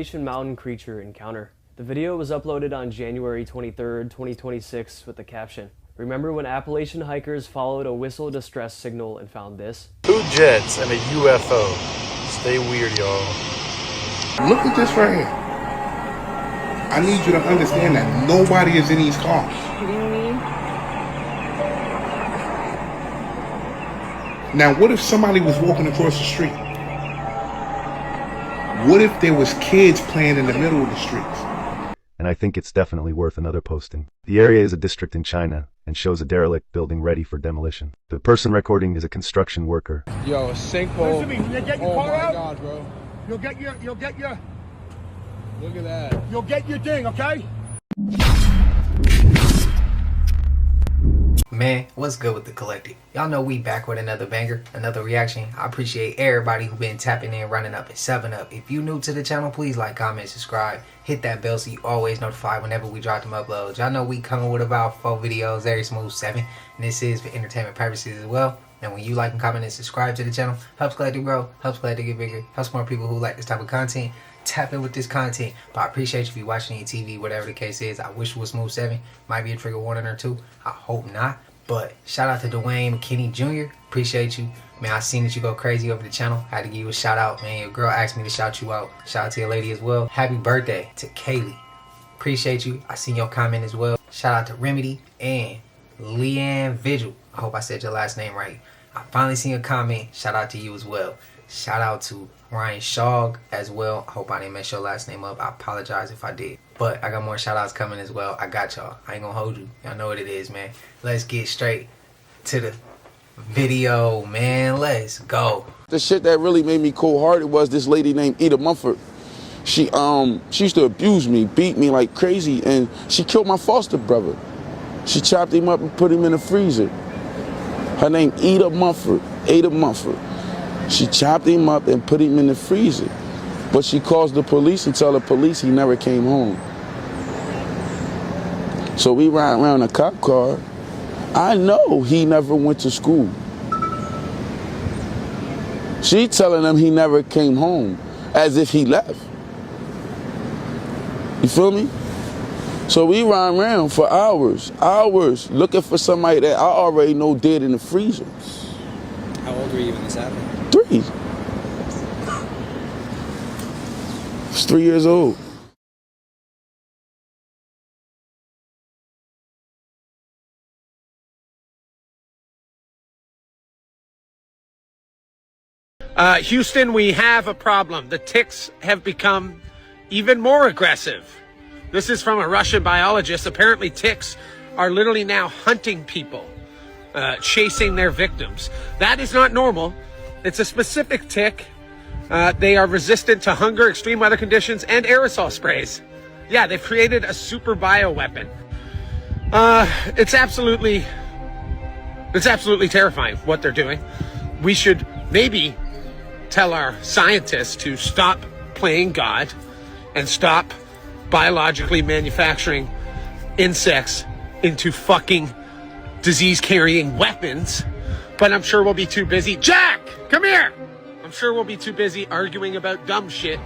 Mountain creature encounter. The video was uploaded on January 23rd, 2026 with the caption, "Remember when Appalachian hikers followed a whistle distress signal and found this?" 2 jets and a UFO. Stay weird, y'all. Look at this right here. I need you to understand that nobody is in these cars. Kidding me? Now, what if somebody was walking across the street? What if there was kids playing in the middle of the streets? And I think it's definitely worth another posting. The area is a district in China and shows a derelict building ready for demolition. The person recording is a construction worker. Yo, a sinkhole. Listen to me, when you get your Oh car my out, God, bro. you'll get your, Look at that. you'll get your thing, okay? Man, what's good with the collective? Y'all know we back with another banger, another reaction. I appreciate everybody who been tapping in, running up, and 7-up. If you new to the channel, please like, comment, subscribe. Hit that bell so you always notified whenever we drop them uploads. Y'all know we coming with about 4 videos every smooth 7. And this is for entertainment purposes as well. And when you like and comment and subscribe to the channel, helps Collective grow, helps Collective get bigger, helps more people who like this type of content tap in with this content. But I appreciate you if you're watching your TV, whatever the case is. I wish it was smooth 7. Might be a trigger warning or 2. I hope not. But shout out to Dwayne McKinney Jr. Appreciate you. Man, I seen that you go crazy over the channel. Had to give you a shout out, man. Your girl asked me to shout you out. Shout out to your lady as well. Happy birthday to Kaylee. Appreciate you. I seen your comment as well. Shout out to Remedy and Leanne Vigil. I hope I said your last name right. I finally seen your comment. Shout out to you as well. Shout out to Ryan Shog as well. I hope I didn't mess your last name up. I apologize if I did. But I got more shout outs coming as well. I got y'all. I ain't gonna hold you. Y'all know what it is, man. Let's get straight to the video, man. Let's go. The shit that really made me cold-hearted was this lady named Ida Mumford. She used to abuse me, beat me like crazy, and she killed my foster brother. She chopped him up and put him in the freezer. Her name Ida Mumford. Ada Mumford. She chopped him up and put him in the freezer. But she calls the police and tell the police he never came home. So we ride around a cop car. I know he never went to school. She telling them he never came home, as if he left. You feel me? So we ride around for hours, looking for somebody that I already know dead in the freezer. How old were you when this happened? 3. I was 3 years old. Houston, we have a problem. The ticks have become even more aggressive. This is from a Russian biologist. Apparently ticks are literally now hunting people, chasing their victims. That is not normal. It's a specific tick. They are resistant to hunger, extreme weather conditions, and aerosol sprays. Yeah, they've created a super bioweapon. It's absolutely terrifying what they're doing. We should maybe tell our scientists to stop playing God and stop biologically manufacturing insects into fucking disease-carrying weapons. But I'm sure we'll be too busy. Jack, come here! I'm sure we'll be too busy arguing about dumb shit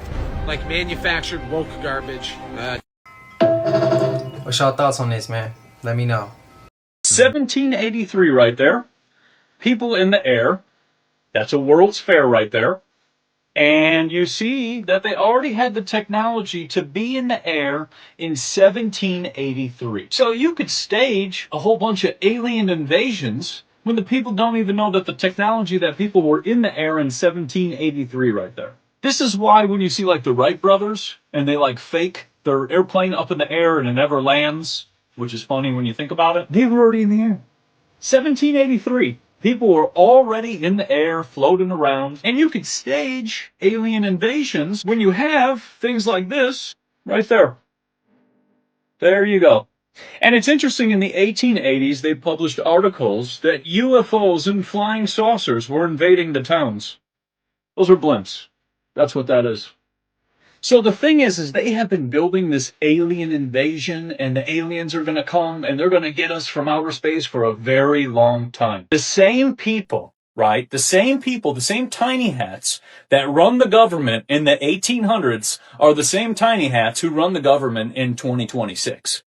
like manufactured woke garbage. What's y'all thoughts on this, man? Let me know. 1783 right there. People in the air. That's a World's Fair right there. And you see that they already had the technology to be in the air in 1783. So you could stage a whole bunch of alien invasions when the people don't even know that the technology that people were in the air in 1783 right there. This is why when you see like the Wright brothers and they like fake their airplane up in the air and it never lands, which is funny when you think about it, they were already in the air. 1783. People were already in the air, floating around, and you could stage alien invasions when you have things like this right there. There you go. And it's interesting, in the 1880s, they published articles that UFOs and flying saucers were invading the towns. Those are blimps. That's what that is. So the thing is they have been building this alien invasion, and the aliens are going to come and they're going to get us from outer space for a very long time. The same people right? The same people, the same tiny hats that run the government in the 1800s are the same tiny hats who run the government in 2026.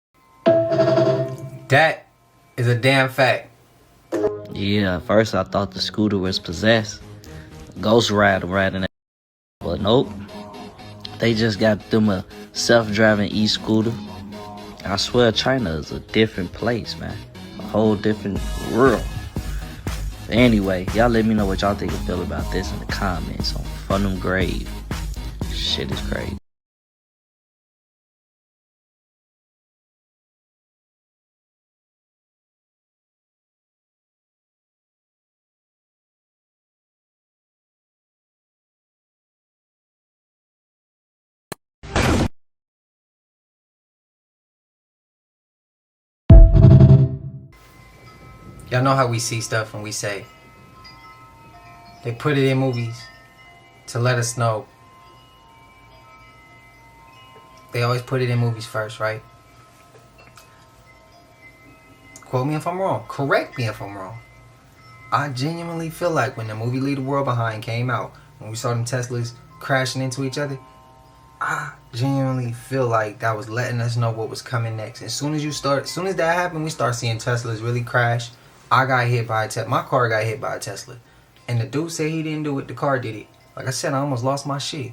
That is a damn fact. Yeah, at first I thought the scooter was possessed. Ghost riding that. But nope. They just got them a self-driving e-scooter. I swear China is a different place, man. A whole different world. Anyway, y'all let me know what y'all think and feel about this in the comments on Fun'em Grave. Shit is crazy. Y'all know how we see stuff and we say they put it in movies to let us know. They always put it in movies first, right? Quote me if I'm wrong. Correct me if I'm wrong. I genuinely feel like when the movie Leave the World Behind came out, when we saw them Teslas crashing into each other, I genuinely feel like that was letting us know what was coming next. As soon as that happened, we start seeing Teslas really crash. I got hit by a Tesla. My car got hit by a Tesla. And the dude said he didn't do it. The car did it. Like I said, I almost lost my shit.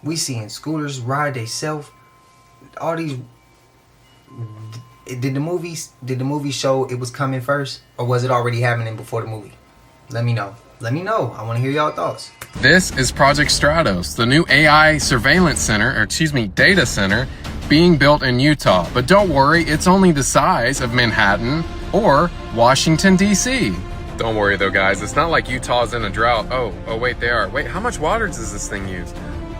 We seeing scooters ride theyself. All these... Did the movie show it was coming first? Or was it already happening before the movie? Let me know. Let me know. I want to hear y'all thoughts. This is Project Stratos, the new AI surveillance center, or excuse me, data center, being built in Utah. But don't worry, it's only the size of Manhattan or Washington, D.C. Don't worry though, guys. It's not like Utah's in a drought. Oh, wait, they are. Wait, how much water does this thing use?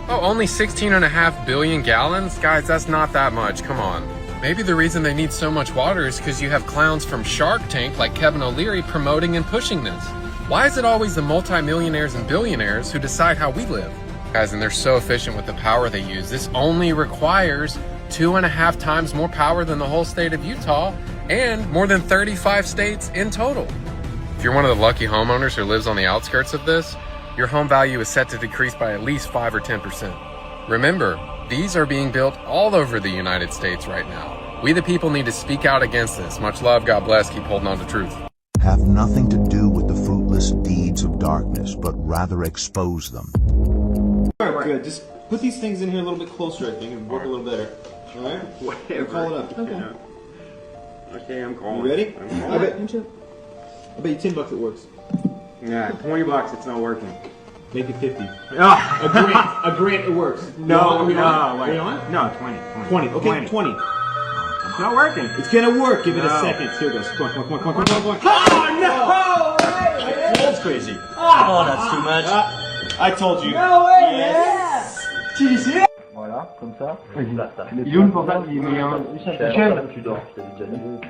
Oh, only 16.5 billion gallons? Guys, that's not that much. Come on. Maybe the reason they need so much water is because you have clowns from Shark Tank like Kevin O'Leary promoting and pushing this. Why is it always the multimillionaires and billionaires who decide how we live? Guys, and they're so efficient with the power they use. This only requires 2.5 times more power than the whole state of Utah and more than 35 states in total. If you're one of the lucky homeowners who lives on the outskirts of this, your home value is set to decrease by at least 5 or 10%. Remember, these are being built all over the United States right now. We the people need to speak out against this. Much love, God bless, keep holding on to truth. Have nothing to do with the fruitless deeds of darkness, but rather expose them. Alright, good. Just put these things in here a little bit closer, I think, and work a little better. Alright? Whatever. Call it up. Okay. Okay, I'm calling. You ready? I'm calling. I bet you $10 it works. Yeah, $20 it's not working. Make it 50. A grant it works. No, wait. No, 20. Okay, 20. It's not working. It's gonna work. Give it a second. Here it goes. Come on. Oh, no! That's crazy. Oh, that's too much. I told you. No way, yes. Tu dis c'est? Voilà, comme ça. Il est où le portable? Il met un... Michel, tu dors.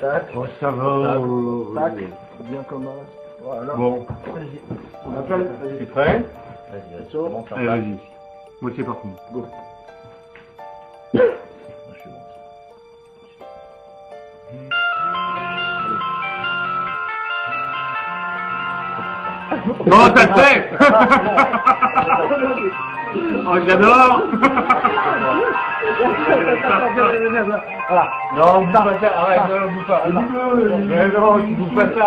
Tac. Oh, ça va. Tac. Bien commence. Voilà. Bon. Vas-y. On appelle. Tu es prêt? Vas-y, bon, allez, vas-y. Moi, c'est parti. Go. Oh, t'as le fait. Oh, j'adore. Voilà. Non, vous pas ça. Arrête, ne bouge pas. Mais non, tu bouges pas ça.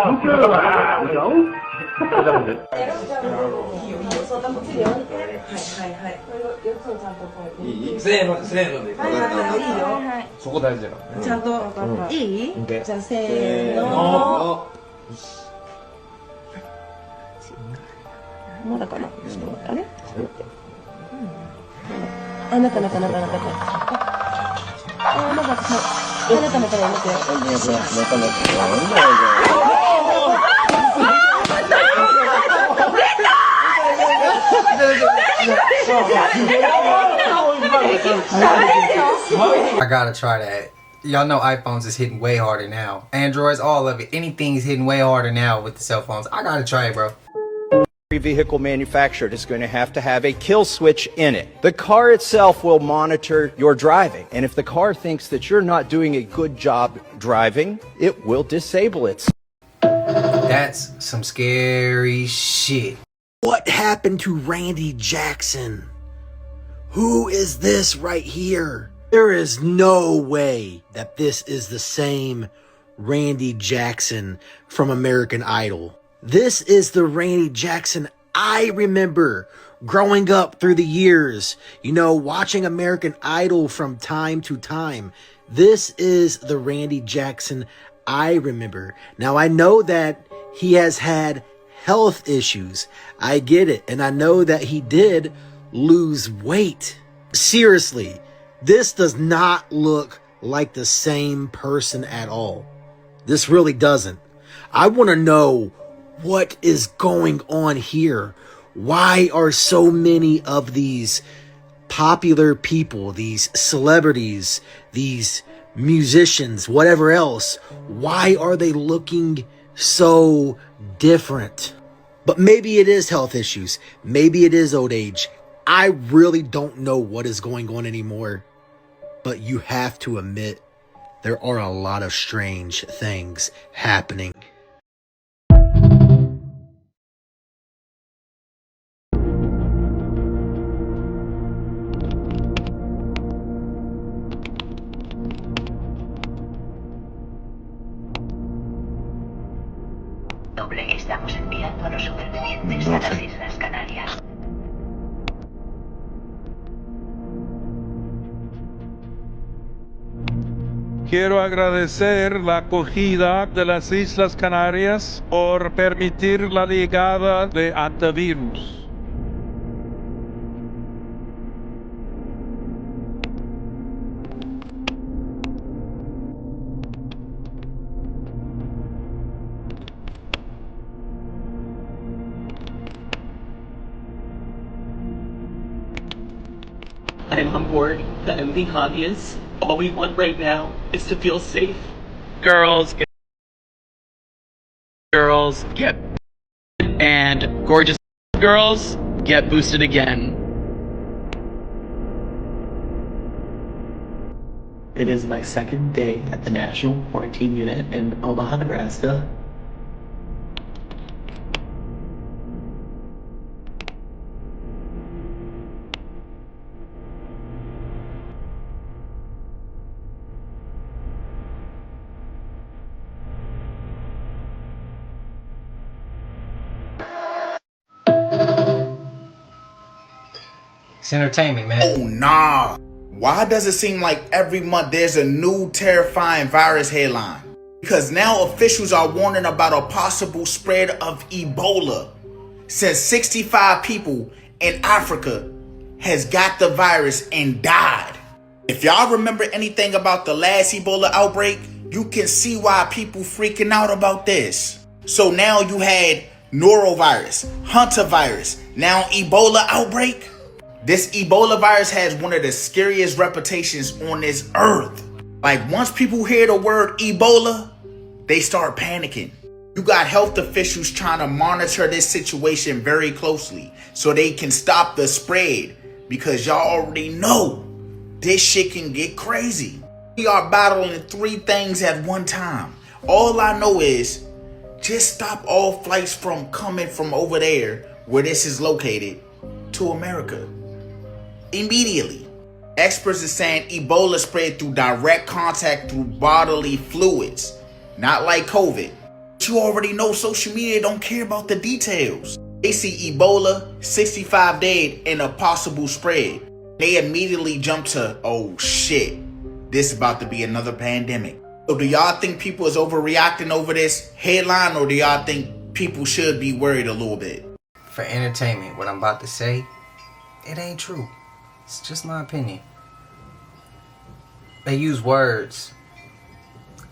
I gotta try that. Y'all know iPhones is hitting way harder now. Androids, all of it. Anything's hitting way harder now with the cell phones. I gotta try it, bro. Every vehicle manufactured is going to have a kill switch in it. The car itself will monitor your driving, and if the car thinks that you're not doing a good job driving, it will disable it. That's some scary shit. What happened to Randy Jackson? Who is this right here? There is no way that this is the same Randy Jackson from American Idol. This is the Randy Jackson I remember growing up through the years, you know, watching American Idol from time to time. This is the Randy Jackson I remember. Now, I know that he has had health issues. I get it. And I know that he did lose weight. Seriously, this does not look like the same person at all. This really doesn't. I want to know what is going on here. Why are so many of these popular people, these celebrities, these musicians, whatever else, why are they looking so different? But maybe it is health issues. Maybe it is old age. I really don't know what is going on anymore. But you have to admit, there are a lot of strange things happening. Estamos enviando a los supervivientes a las Islas Canarias. Quiero agradecer la acogida de las Islas Canarias por permitir la llegada de antivirus. I'm on board. The ending obvious. All we want right now is to feel safe. Girls get and gorgeous girls get boosted again. It is my second day at the National Quarantine Unit in Omaha, Nebraska. It's entertainment, man. Oh, nah. Why does it seem like every month there's a new terrifying virus headline? Because now officials are warning about a possible spread of Ebola, since 65 people in Africa has got the virus and died. If y'all remember anything about the last Ebola outbreak, you can see why people freaking out about this. So now you had norovirus, hantavirus, now Ebola outbreak. This Ebola virus has one of the scariest reputations on this earth. Like, once people hear the word Ebola, they start panicking. You got health officials trying to monitor this situation very closely so they can stop the spread, because y'all already know this shit can get crazy. We are battling 3 things at one time. All I know is just stop all flights from coming from over there where this is located to America immediately. Experts are saying Ebola spread through direct contact through bodily fluids, not like COVID. But you already know social media don't care about the details. They see Ebola, 65 dead, and a possible spread. They immediately jump to, oh shit, this is about to be another pandemic. So do y'all think people is overreacting over this headline, or do y'all think people should be worried a little bit? For entertainment, what I'm about to say, it ain't true. It's just my opinion. They use words.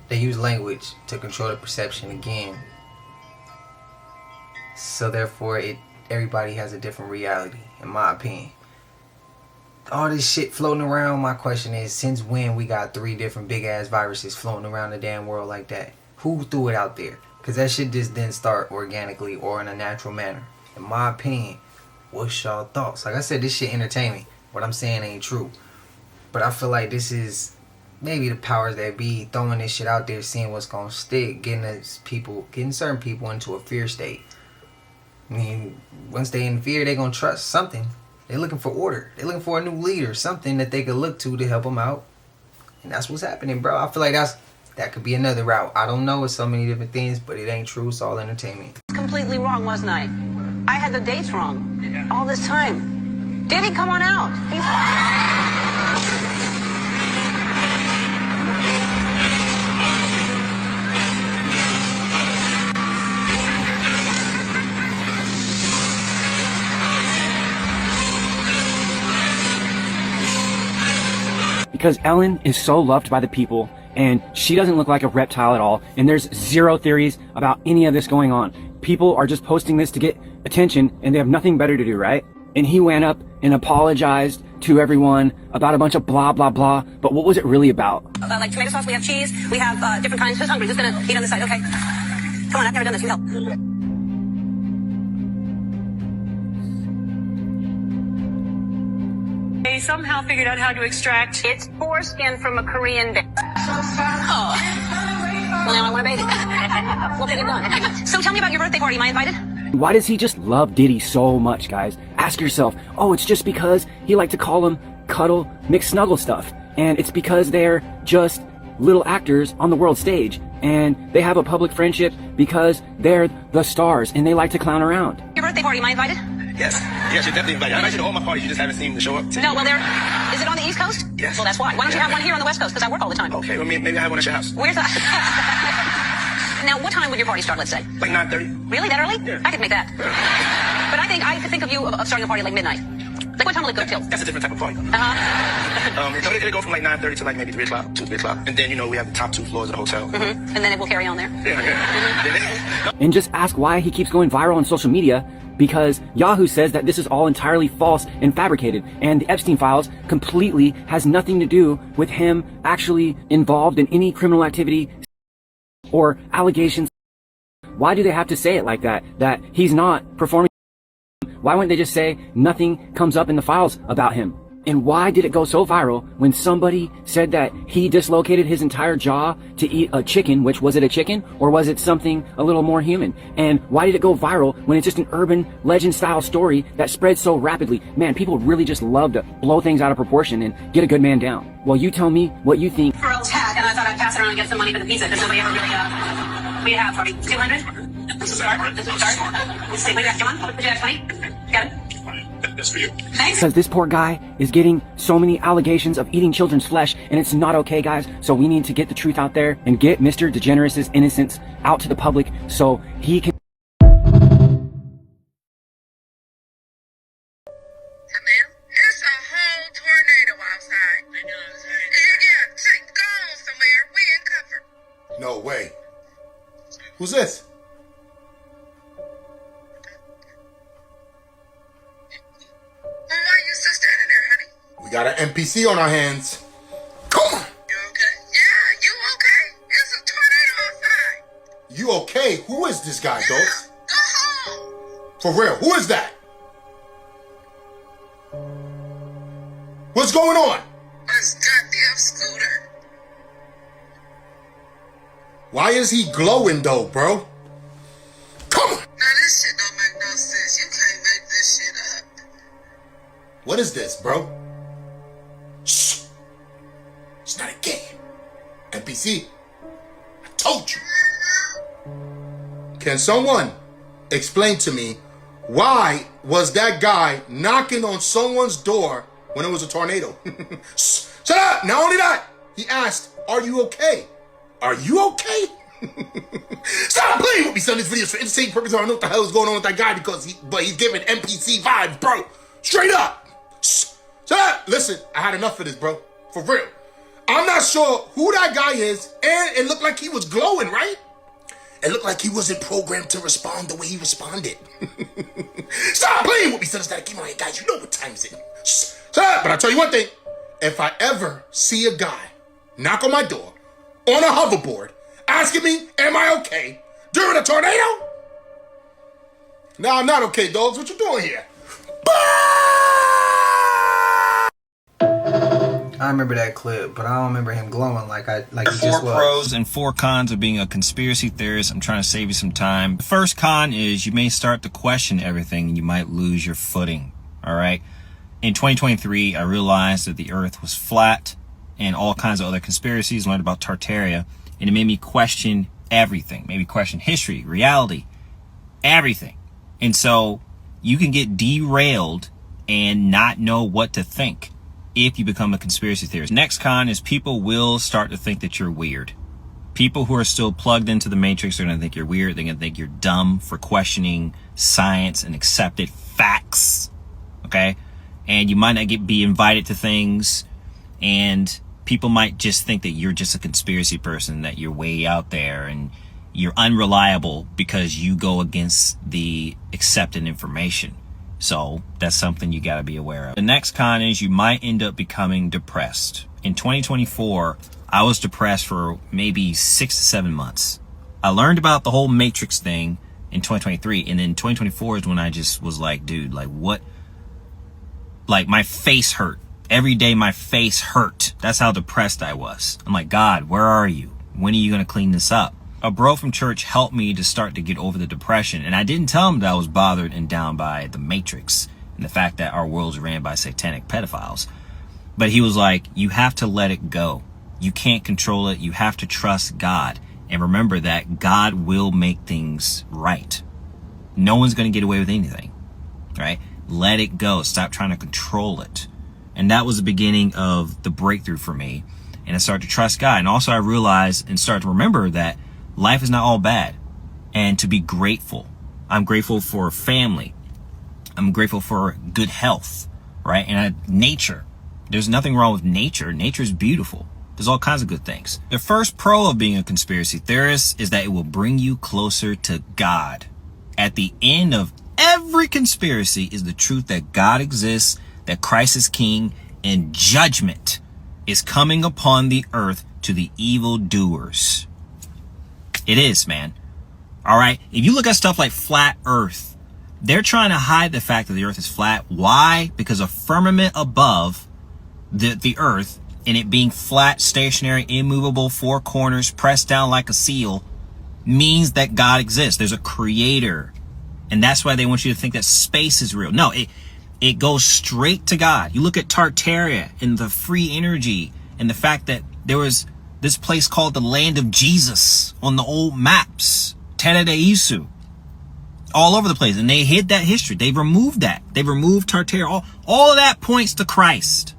They use language to control the perception again. So therefore, everybody has a different reality, in my opinion. All this shit floating around, my question is, since when we got 3 different big ass viruses floating around the damn world like that? Who threw it out there? Because that shit just didn't start organically or in a natural manner. In my opinion, what's y'all thoughts? Like I said, this shit entertainment. What I'm saying ain't true. But I feel like this is maybe the powers that be throwing this shit out there, seeing what's gonna stick, getting certain people into a fear state. I mean, once they in fear, they gonna trust something. They're looking for order. They're looking for a new leader, something that they could look to help them out. And that's what's happening, bro. I feel like that could be another route. I don't know. It's so many different things, but it ain't true. It's all entertainment. Completely wrong, wasn't I? I had the dates wrong all this time. Diddy, come on out. Because Ellen is so loved by the people, and she doesn't look like a reptile at all, and there's zero theories about any of this going on. People are just posting this to get attention, and they have nothing better to do, right? And he went up and apologized to everyone about a bunch of blah, blah, blah, but what was it really about? Like tomato sauce, we have cheese, we have different kinds. Who's hungry? Who's gonna eat on the side? Okay. Come on, I've never done this. You help. They somehow figured out how to extract. It's foreskin from a Korean bear. Oh. Well, now I want a baby. We'll get it done. So tell me about your birthday party. Am I invited? Why does he just love Diddy so much, guys? Ask yourself, oh, it's just because he liked to call him Cuddle McSnuggle stuff. And it's because they're just little actors on the world stage. And they have a public friendship because they're the stars and they like to clown around. Your birthday party. Am I invited? Yes, you're definitely invited. I invited you to all my parties, you just haven't seemed to show up. No, well, is it on the East Coast? Yes. Well, that's why. Why don't you have one here on the West Coast? Because I work all the time. Okay, well, maybe I have one at your house. Where's that? Now, what time would your party start, let's say? Like 9:30. Really? That early? Yeah. I could make that. But I could think of you of starting a party like midnight. Like, what time will it go till? That's a different type of party. Uh-huh. It'll go from like 9:30 to like maybe 3 o'clock, 2, 3 o'clock. And then, we have the top 2 floors of the hotel. Mm-hmm. And then it will carry on there? Yeah. And just ask why he keeps going viral on social media, because Yahoo says that this is all entirely false and fabricated, and the Epstein files completely has nothing to do with him actually involved in any criminal activity or allegations. Why do they have to say it like that he's not performing? Why wouldn't they just say nothing comes up in the files about him? And why did it go so viral when somebody said that he dislocated his entire jaw to eat a chicken? Which, was it a chicken or was it something a little more human? And why did it go viral when it's just an urban legend style story that spreads so rapidly? Man, people really just love to blow things out of proportion and get a good man down. Well, you tell me what you think. For a tag, and I thought I'd pass it around and get some money for the pizza, because nobody ever really, we have, sorry, 200? This is start. This is start. Let's see, what do you have, John? What do you have, 20? Got it? That's for you. Thanks. Because this poor guy is getting so many allegations of eating children's flesh, and it's not okay, guys. So we need to get the truth out there and get Mr. DeGeneres' innocence out to the public so he can... No way. Who's this? We got an NPC on our hands. Come on. You okay? Yeah, you okay? It's a tornado outside. You okay? Who is this guy, Dokes? Go home. For real, who is that? What's going on? This goddamn scooter. Why is he glowing though, bro? Come on. Now this shit don't make no sense. You can't make this shit up. What is this, bro? Shh. It's not a game. NPC. I told you. Can someone explain to me why was that guy knocking on someone's door when it was a tornado? Shut up! Not only that, he asked, "Are you okay? Are you okay?" Stop playing with me, son. This video is for entertainment purposes. I don't know what the hell is going on with that guy but he's giving NPC vibes, bro. Straight up. Shut up. Listen, I had enough of this, bro. For real. I'm not sure who that guy is, and it looked like he was glowing, right? It looked like he wasn't programmed to respond the way he responded. Stop playing with me, son. Keep on, hey, guys, you know what time is it. Shut up. But I'll tell you one thing. If I ever see a guy knock on my door on a hoverboard asking me, am I okay during a tornado? No, I'm not okay, dogs. What you doing here? I remember that clip, but I don't remember him glowing like he just was. 4 pros and 4 cons of being a conspiracy theorist. I'm trying to save you some time. The first con is you may start to question everything and you might lose your footing. All right. In 2023, I realized that the earth was flat and all kinds of other conspiracies, learned about Tartaria, and it made me question everything. Made me question history, reality, everything. And so you can get derailed and not know what to think if you become a conspiracy theorist. Next con is people will start to think that you're weird. People who are still plugged into the matrix are going to think you're weird. They're going to think you're dumb for questioning science and accepted facts. Okay? And you might not be invited to things, and people might just think that you're just a conspiracy person, that you're way out there and you're unreliable because you go against the accepted information. So that's something you got to be aware of. The next con is you might end up becoming depressed. In 2024, I was depressed for maybe 6 to 7 months. I learned about the whole Matrix thing in 2023. And then 2024 is when I just was like, dude, like what? Like my face hurt. Every day my face hurt. That's how depressed I was. I'm like, God, where are you? When are you going to clean this up? A bro from church helped me to start to get over the depression. And I didn't tell him that I was bothered and down by the Matrix and the fact that our world's ran by satanic pedophiles. But he was like, you have to let it go. You can't control it. You have to trust God. And remember that God will make things right. No one's going to get away with anything, right? Let it go. Stop trying to control it. And that was the beginning of the breakthrough for me. And I started to trust God. And also I realized and started to remember that life is not all bad, and to be grateful. I'm grateful for family. I'm grateful for good health, right? And nature. There's nothing wrong with nature. Nature is beautiful. There's all kinds of good things. The first pro of being a conspiracy theorist is that it will bring you closer to God. At the end of every conspiracy is the truth that God exists, that Christ is king, and judgment is coming upon the earth to the evildoers. It is, man. All right. If you look at stuff like flat earth, they're trying to hide the fact that the earth is flat. Why? Because a firmament above the earth and it being flat, stationary, immovable, 4 corners, pressed down like a seal means that God exists. There's a creator. And that's why they want you to think that space is real. No, it goes straight to God. You look at Tartaria and the free energy and the fact that there was this place called the Land of Jesus on the old maps, Terra de Isu, all over the place. And they hid that history. They've removed that. They've removed Tartaria. All of that points to Christ.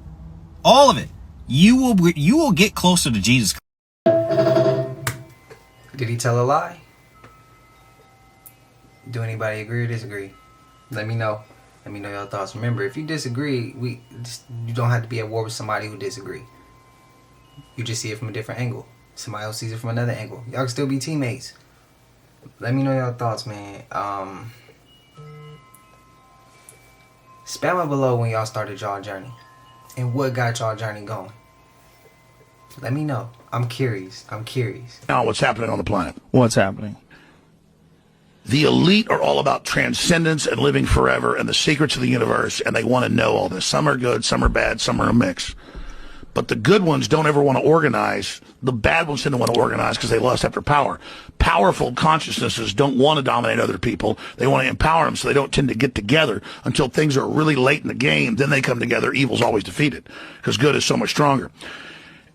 All of it. You will get closer to Jesus. Did he tell a lie? Do anybody agree or disagree? Let me know. Let me know your thoughts. Remember, if you disagree, you don't have to be at war with somebody who disagree. You just see it from a different angle. Somebody else sees it from another angle. Y'all can still be teammates. Let me know your thoughts, man. Spam it below when y'all started y'all journey. And what got y'all journey going. Let me know. I'm curious. Now what's happening on the planet? What's happening? The elite are all about transcendence and living forever and the secrets of the universe, and they want to know all this. Some are good, some are bad, some are a mix. But the good ones don't ever want to organize. The bad ones tend to want to organize because they lust after power. Powerful consciousnesses don't want to dominate other people. They want to empower them, so they don't tend to get together until things are really late in the game. Then they come together. Evil's always defeated because good is so much stronger.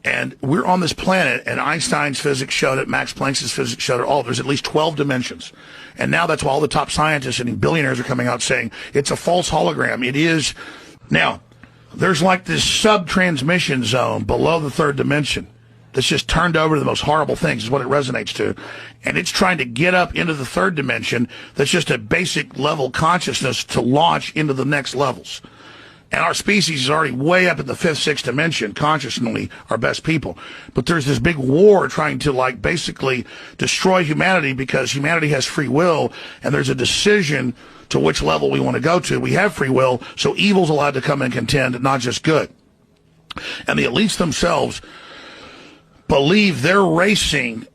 And we're on this planet, and Einstein's physics showed it, Max Planck's physics showed it, there's at least 12 dimensions. And now that's why all the top scientists and billionaires are coming out saying it's a false hologram. It is. Now, there's like this sub-transmission zone below the 3rd dimension that's just turned over to the most horrible things is what it resonates to. And it's trying to get up into the 3rd dimension that's just a basic level consciousness to launch into the next levels. And our species is already way up in the 5th, 6th dimension, consciously, our best people. But there's this big war trying to, like, basically destroy humanity because humanity has free will, and there's a decision to which level we want to go to. We have free will, so evil's allowed to come and contend, not just good. And the elites themselves believe they're racing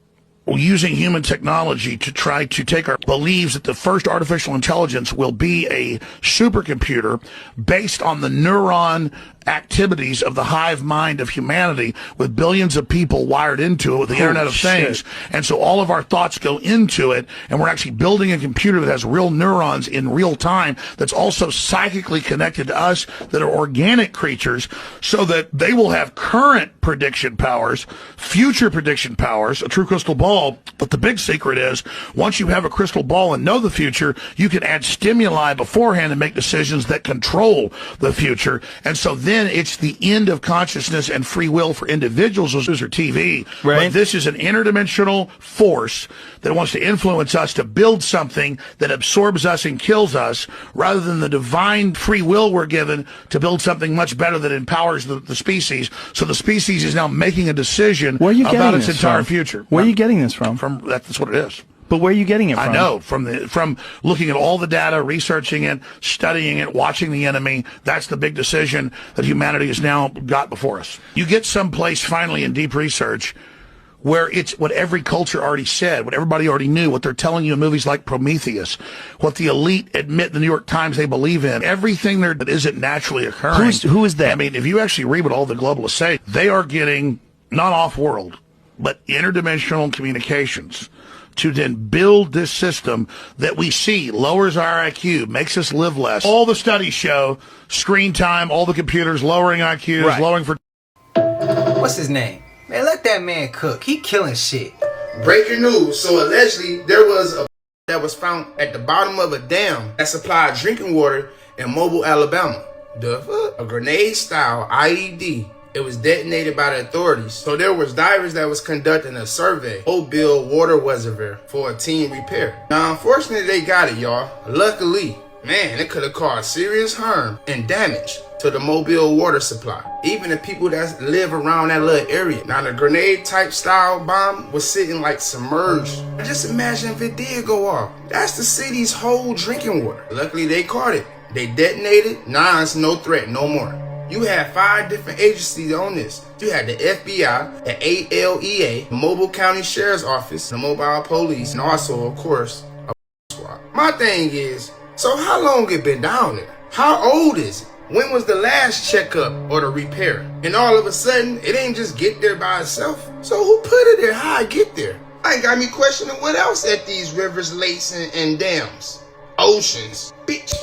using human technology to try to take our believes that the first artificial intelligence will be a supercomputer based on the neuron activities of the hive mind of humanity with billions of people wired into it with the Internet of Things. And so all of our thoughts go into it, and we're actually building a computer that has real neurons in real time that's also psychically connected to us, that are organic creatures, so that they will have current prediction powers, future prediction powers, a true crystal ball. But the big secret is, once you have a crystal ball and know the future, you can add stimuli beforehand and make decisions that control the future. And so then it's the end of consciousness and free will for individuals or TV. Right. But this is an interdimensional force that wants to influence us to build something that absorbs us and kills us, rather than the divine free will we're given to build something much better that empowers the species. So the species is now making a decision about its entire future. Where are you getting this from? That's what it is. But where are you getting it from? I know, from looking at all the data, researching it, studying it, watching the enemy. That's the big decision that humanity has now got before us. You get someplace finally in deep research where it's what every culture already said, what everybody already knew, what they're telling you in movies like Prometheus, what the elite admit in the New York Times they believe in, everything there that isn't naturally occurring. Who is that? I mean, if you actually read what all the globalists say, they are getting not off-world, but interdimensional communications to then build this system that we see lowers our IQ, makes us live less. All the studies show screen time, all the computers lowering IQs, lowering for... What's his name? Man, let that man cook. He killing shit. Breaking news. So allegedly, there was a that was found at the bottom of a dam that supplied drinking water in Mobile, Alabama. The fuck? A grenade-style IED. It was detonated by the authorities. So there was divers that was conducting a survey, Mobile water reservoir, for a team repair. Now, unfortunately, they got it, y'all. Luckily, man, it could have caused serious harm and damage to the Mobile water supply. Even the people that live around that little area. Now, the grenade type style bomb was sitting like submerged. Just imagine if it did go off. That's the city's whole drinking water. Luckily, they caught it. They detonated. Nah, it's no threat, no more. You had 5 different agencies on this. You had the FBI, the ALEA, the Mobile County Sheriff's Office, the Mobile Police, and also, of course, a squad. My thing is, so how long it been down there? How old is it? When was the last checkup or the repair? And all of a sudden, it ain't just get there by itself. So who put it there? How I get there? I got me questioning what else at these rivers, lakes, and dams. Oceans. Bitch.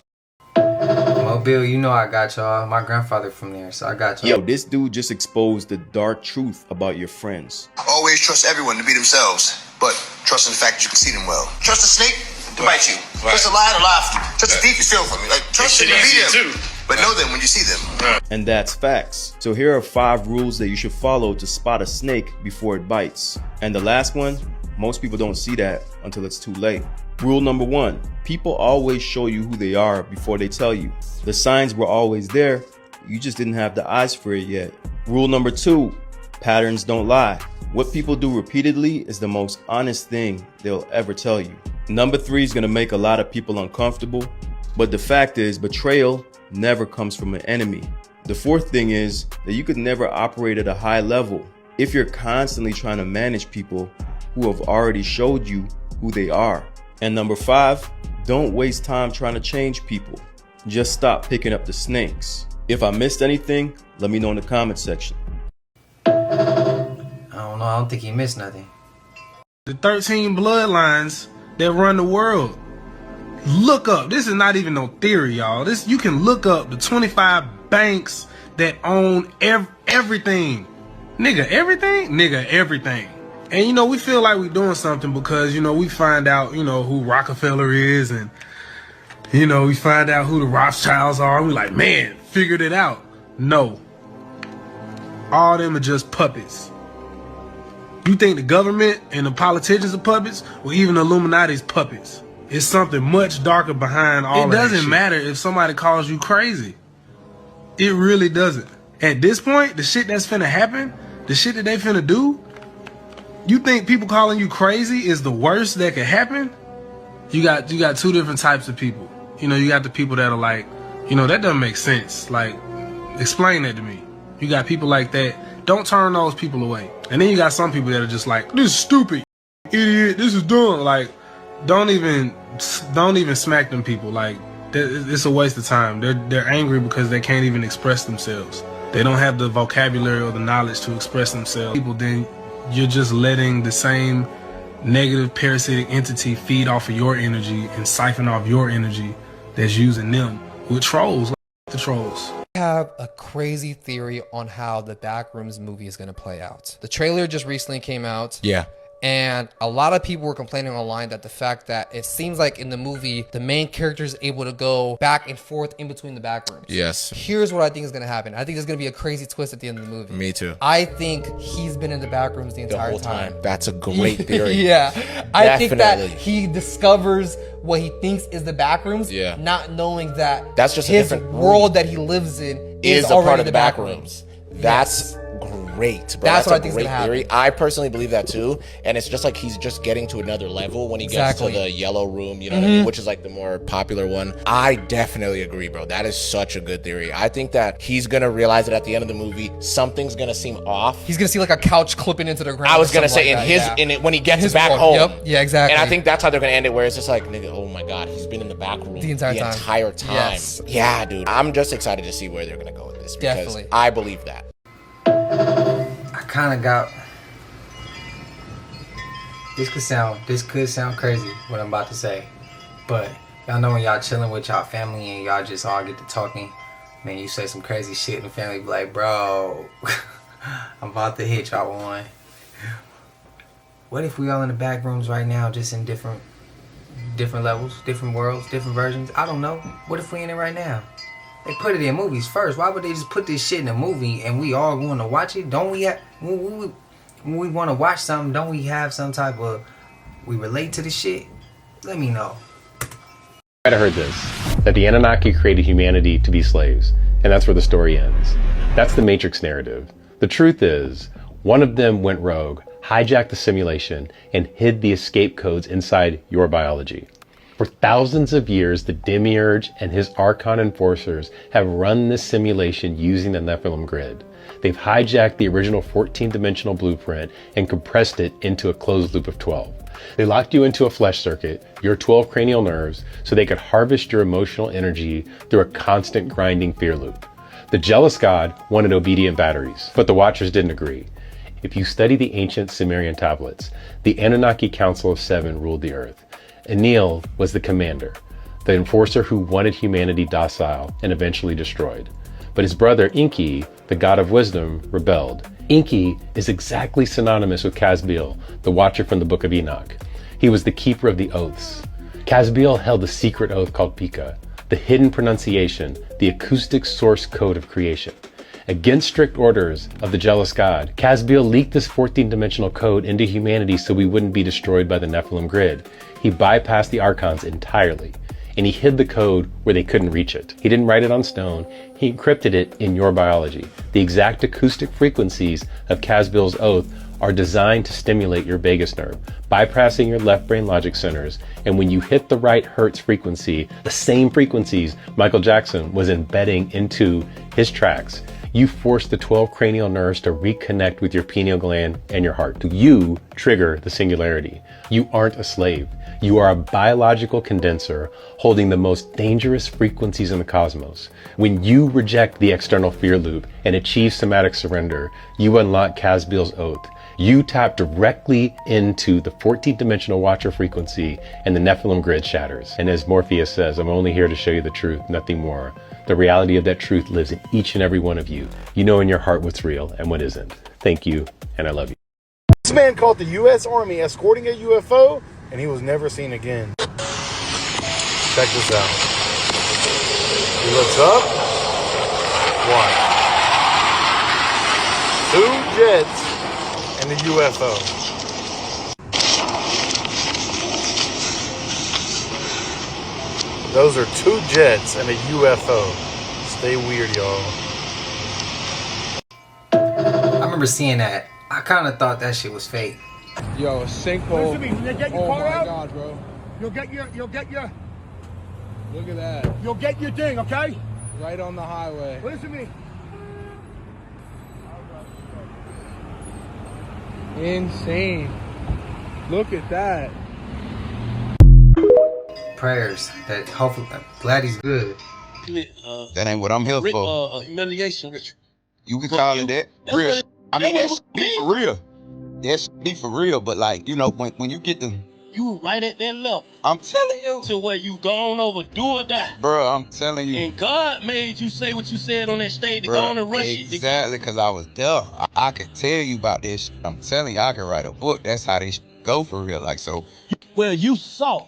Mobile, you know I got y'all. My grandfather from there, so I got y'all. Yo, this dude just exposed the dark truth about your friends. Always trust everyone to be themselves, but trust in the fact that you can see them well. Trust a snake to bite you. Trust a lion to lie for you. Trust a thief to steal from you. Like, trust them to be them, but know them when you see them. And that's facts. So here are 5 rules that you should follow to spot a snake before it bites. And the last one, most people don't see that until it's too late. Rule number 1, people always show you who they are before they tell you. The signs were always there, you just didn't have the eyes for it yet. Rule number 2, patterns don't lie. What people do repeatedly is the most honest thing they'll ever tell you. Number 3 is gonna make a lot of people uncomfortable, but the fact is betrayal never comes from an enemy. The 4th thing is that you could never operate at a high level if you're constantly trying to manage people who have already showed you who they are. And number 5, don't waste time trying to change people. Just stop picking up the snakes. If I missed anything, let me know in the comment section. I don't know, I don't think he missed nothing. The 13 bloodlines that run the world. Look up, this is not even no theory, y'all. This, you can look up the 25 banks that own everything. Nigga, everything? Nigga, everything. And you know, we feel like we're doing something because, you know, we find out, you know, who Rockefeller is, and, you know, we find out who the Rothschilds are, and we're like, man, figured it out. No. All them are just puppets. You think the government and the politicians are puppets? Or even the Illuminati's puppets? It's something much darker behind all of that shit. It doesn't matter if somebody calls you crazy. It really doesn't. At this point, the shit that's finna happen, the shit that they finna do, you think people calling you crazy is the worst that could happen? You got 2 different types of people. You know, you got the people that are like, you know, that doesn't make sense. Like, explain that to me. You got people like that. Don't turn those people away. And then you got some people that are just like, this is stupid, idiot, this is dumb. Like, don't even smack them people. Like, it's a waste of time. They're angry because they can't even express themselves. they don't have the vocabulary or the knowledge to express themselves, people, then you're just letting the same negative parasitic entity feed off of your energy and siphon off your energy that's using them with trolls, like the trolls. I have a crazy theory on how the Backrooms movie is going to play out. The trailer just recently came out. Yeah. And a lot of people were complaining online that the fact that it seems like in the movie, the main character is able to go back and forth in between the backrooms. Yes. Here's what I think is going to happen. I think there's going to be a crazy twist at the end of the movie. Me too. I think he's been in the backrooms the entire time. That's a great theory. Yeah. I think that Definitely. he discovers what he thinks is the backrooms, Yeah. not knowing that That's just a his different world that he lives in is a already part of the the backrooms. That's great, bro. That's what I a think is great gonna happen. theory. I personally believe that too, and it's just like he's just getting to another level when he gets to the yellow room, you know what I mean, which is like the more popular one. I definitely agree, bro. That is such a good theory. I think that he's gonna realize that at the end of the movie, something's gonna seem off. He's gonna see like a couch clipping into the ground. I was or gonna something say like in that, his when he gets His back world. home. Yep. Yeah, exactly. And I think that's how they're gonna end it, where it's just like, nigga, oh my god, he's been in the back room The entire time. Yes. Yeah, dude. I'm just excited to see where they're gonna go with this because Definitely. I believe that. I kind of got. This could sound crazy what I'm about to say, but y'all know when y'all chilling with y'all family and y'all just all get to talking, man, you say some crazy shit and the family be like, bro, I'm about to hit y'all one. What if we all in the back rooms right now, just in different levels, different worlds, different versions? I don't know. What if we in it right now? They put it in movies first. Why would they just put this shit in a movie and we all want to watch it? Don't we have, when we want to watch something, don't we have some type of, we relate to the shit? Let me know. I heard this, that the Anunnaki created humanity to be slaves, and that's where the story ends. That's the Matrix narrative. The truth is, one of them went rogue, hijacked the simulation, and hid the escape codes inside your biology. For thousands of years, the Demiurge and his Archon enforcers have run this simulation using the Nephilim grid. They've hijacked the original 14-dimensional blueprint and compressed it into a closed loop of 12. They locked you into a flesh circuit, your 12 cranial nerves, so they could harvest your emotional energy through a constant grinding fear loop. The jealous god wanted obedient batteries, but the Watchers didn't agree. If you study the ancient Sumerian tablets, the Anunnaki Council of Seven ruled the earth. Enlil was the commander, the enforcer who wanted humanity docile and eventually destroyed. But his brother Enki, the god of wisdom, rebelled. Enki is exactly synonymous with Casbiel, the watcher from the Book of Enoch. He was the keeper of the oaths. Casbiel held a secret oath called Pika, the hidden pronunciation, the acoustic source code of creation. Against strict orders of the jealous god, Casbiel leaked this 14-dimensional code into humanity so we wouldn't be destroyed by the Nephilim grid. He bypassed the Archons entirely, and he hid the code where they couldn't reach it. He didn't write it on stone, he encrypted it in your biology. The exact acoustic frequencies of Casbiel's oath are designed to stimulate your vagus nerve, bypassing your left brain logic centers, and when you hit the right Hertz frequency, the same frequencies Michael Jackson was embedding into his tracks, you force the 12 cranial nerves to reconnect with your pineal gland and your heart. You trigger the singularity. You aren't a slave. You are a biological condenser holding the most dangerous frequencies in the cosmos. When you reject the external fear loop and achieve somatic surrender, you unlock Casbiel's oath. You tap directly into the 14-dimensional watcher frequency and the Nephilim grid shatters. And as Morpheus says, I'm only here to show you the truth, nothing more. The reality of that truth lives in each and every one of you. You know in your heart what's real and what isn't. Thank you, and I love you. This man caught the U.S. Army escorting a UFO, and he was never seen again. Check this out. He looks up. Watch. 2 jets and a UFO. Those are 2 jets and a UFO. Stay weird, y'all. I remember seeing that. I kind of thought that shit was fake. Yo, a sinkhole. Listen to me, get your Oh car my out. god, bro. You'll get your. Look at that. You'll get your thing, okay? Right on the highway. Listen to me. Insane. Look at that. Prayers that hopefully, glad he's good. That ain't what I'm here for. Humiliation. You can call it that. Real. I mean, that's be for real. That's be for real. But like, you know, when you get the, You right at that level. I'm telling you. To where you gone over, do or die. Bro, I'm telling you. And God made you say what you said on that stage to Bro, go on and rush it. exactly, because I was there. I could tell you about this. I'm telling you, I could write a book. That's how this go for real. Like, so. Well, you saw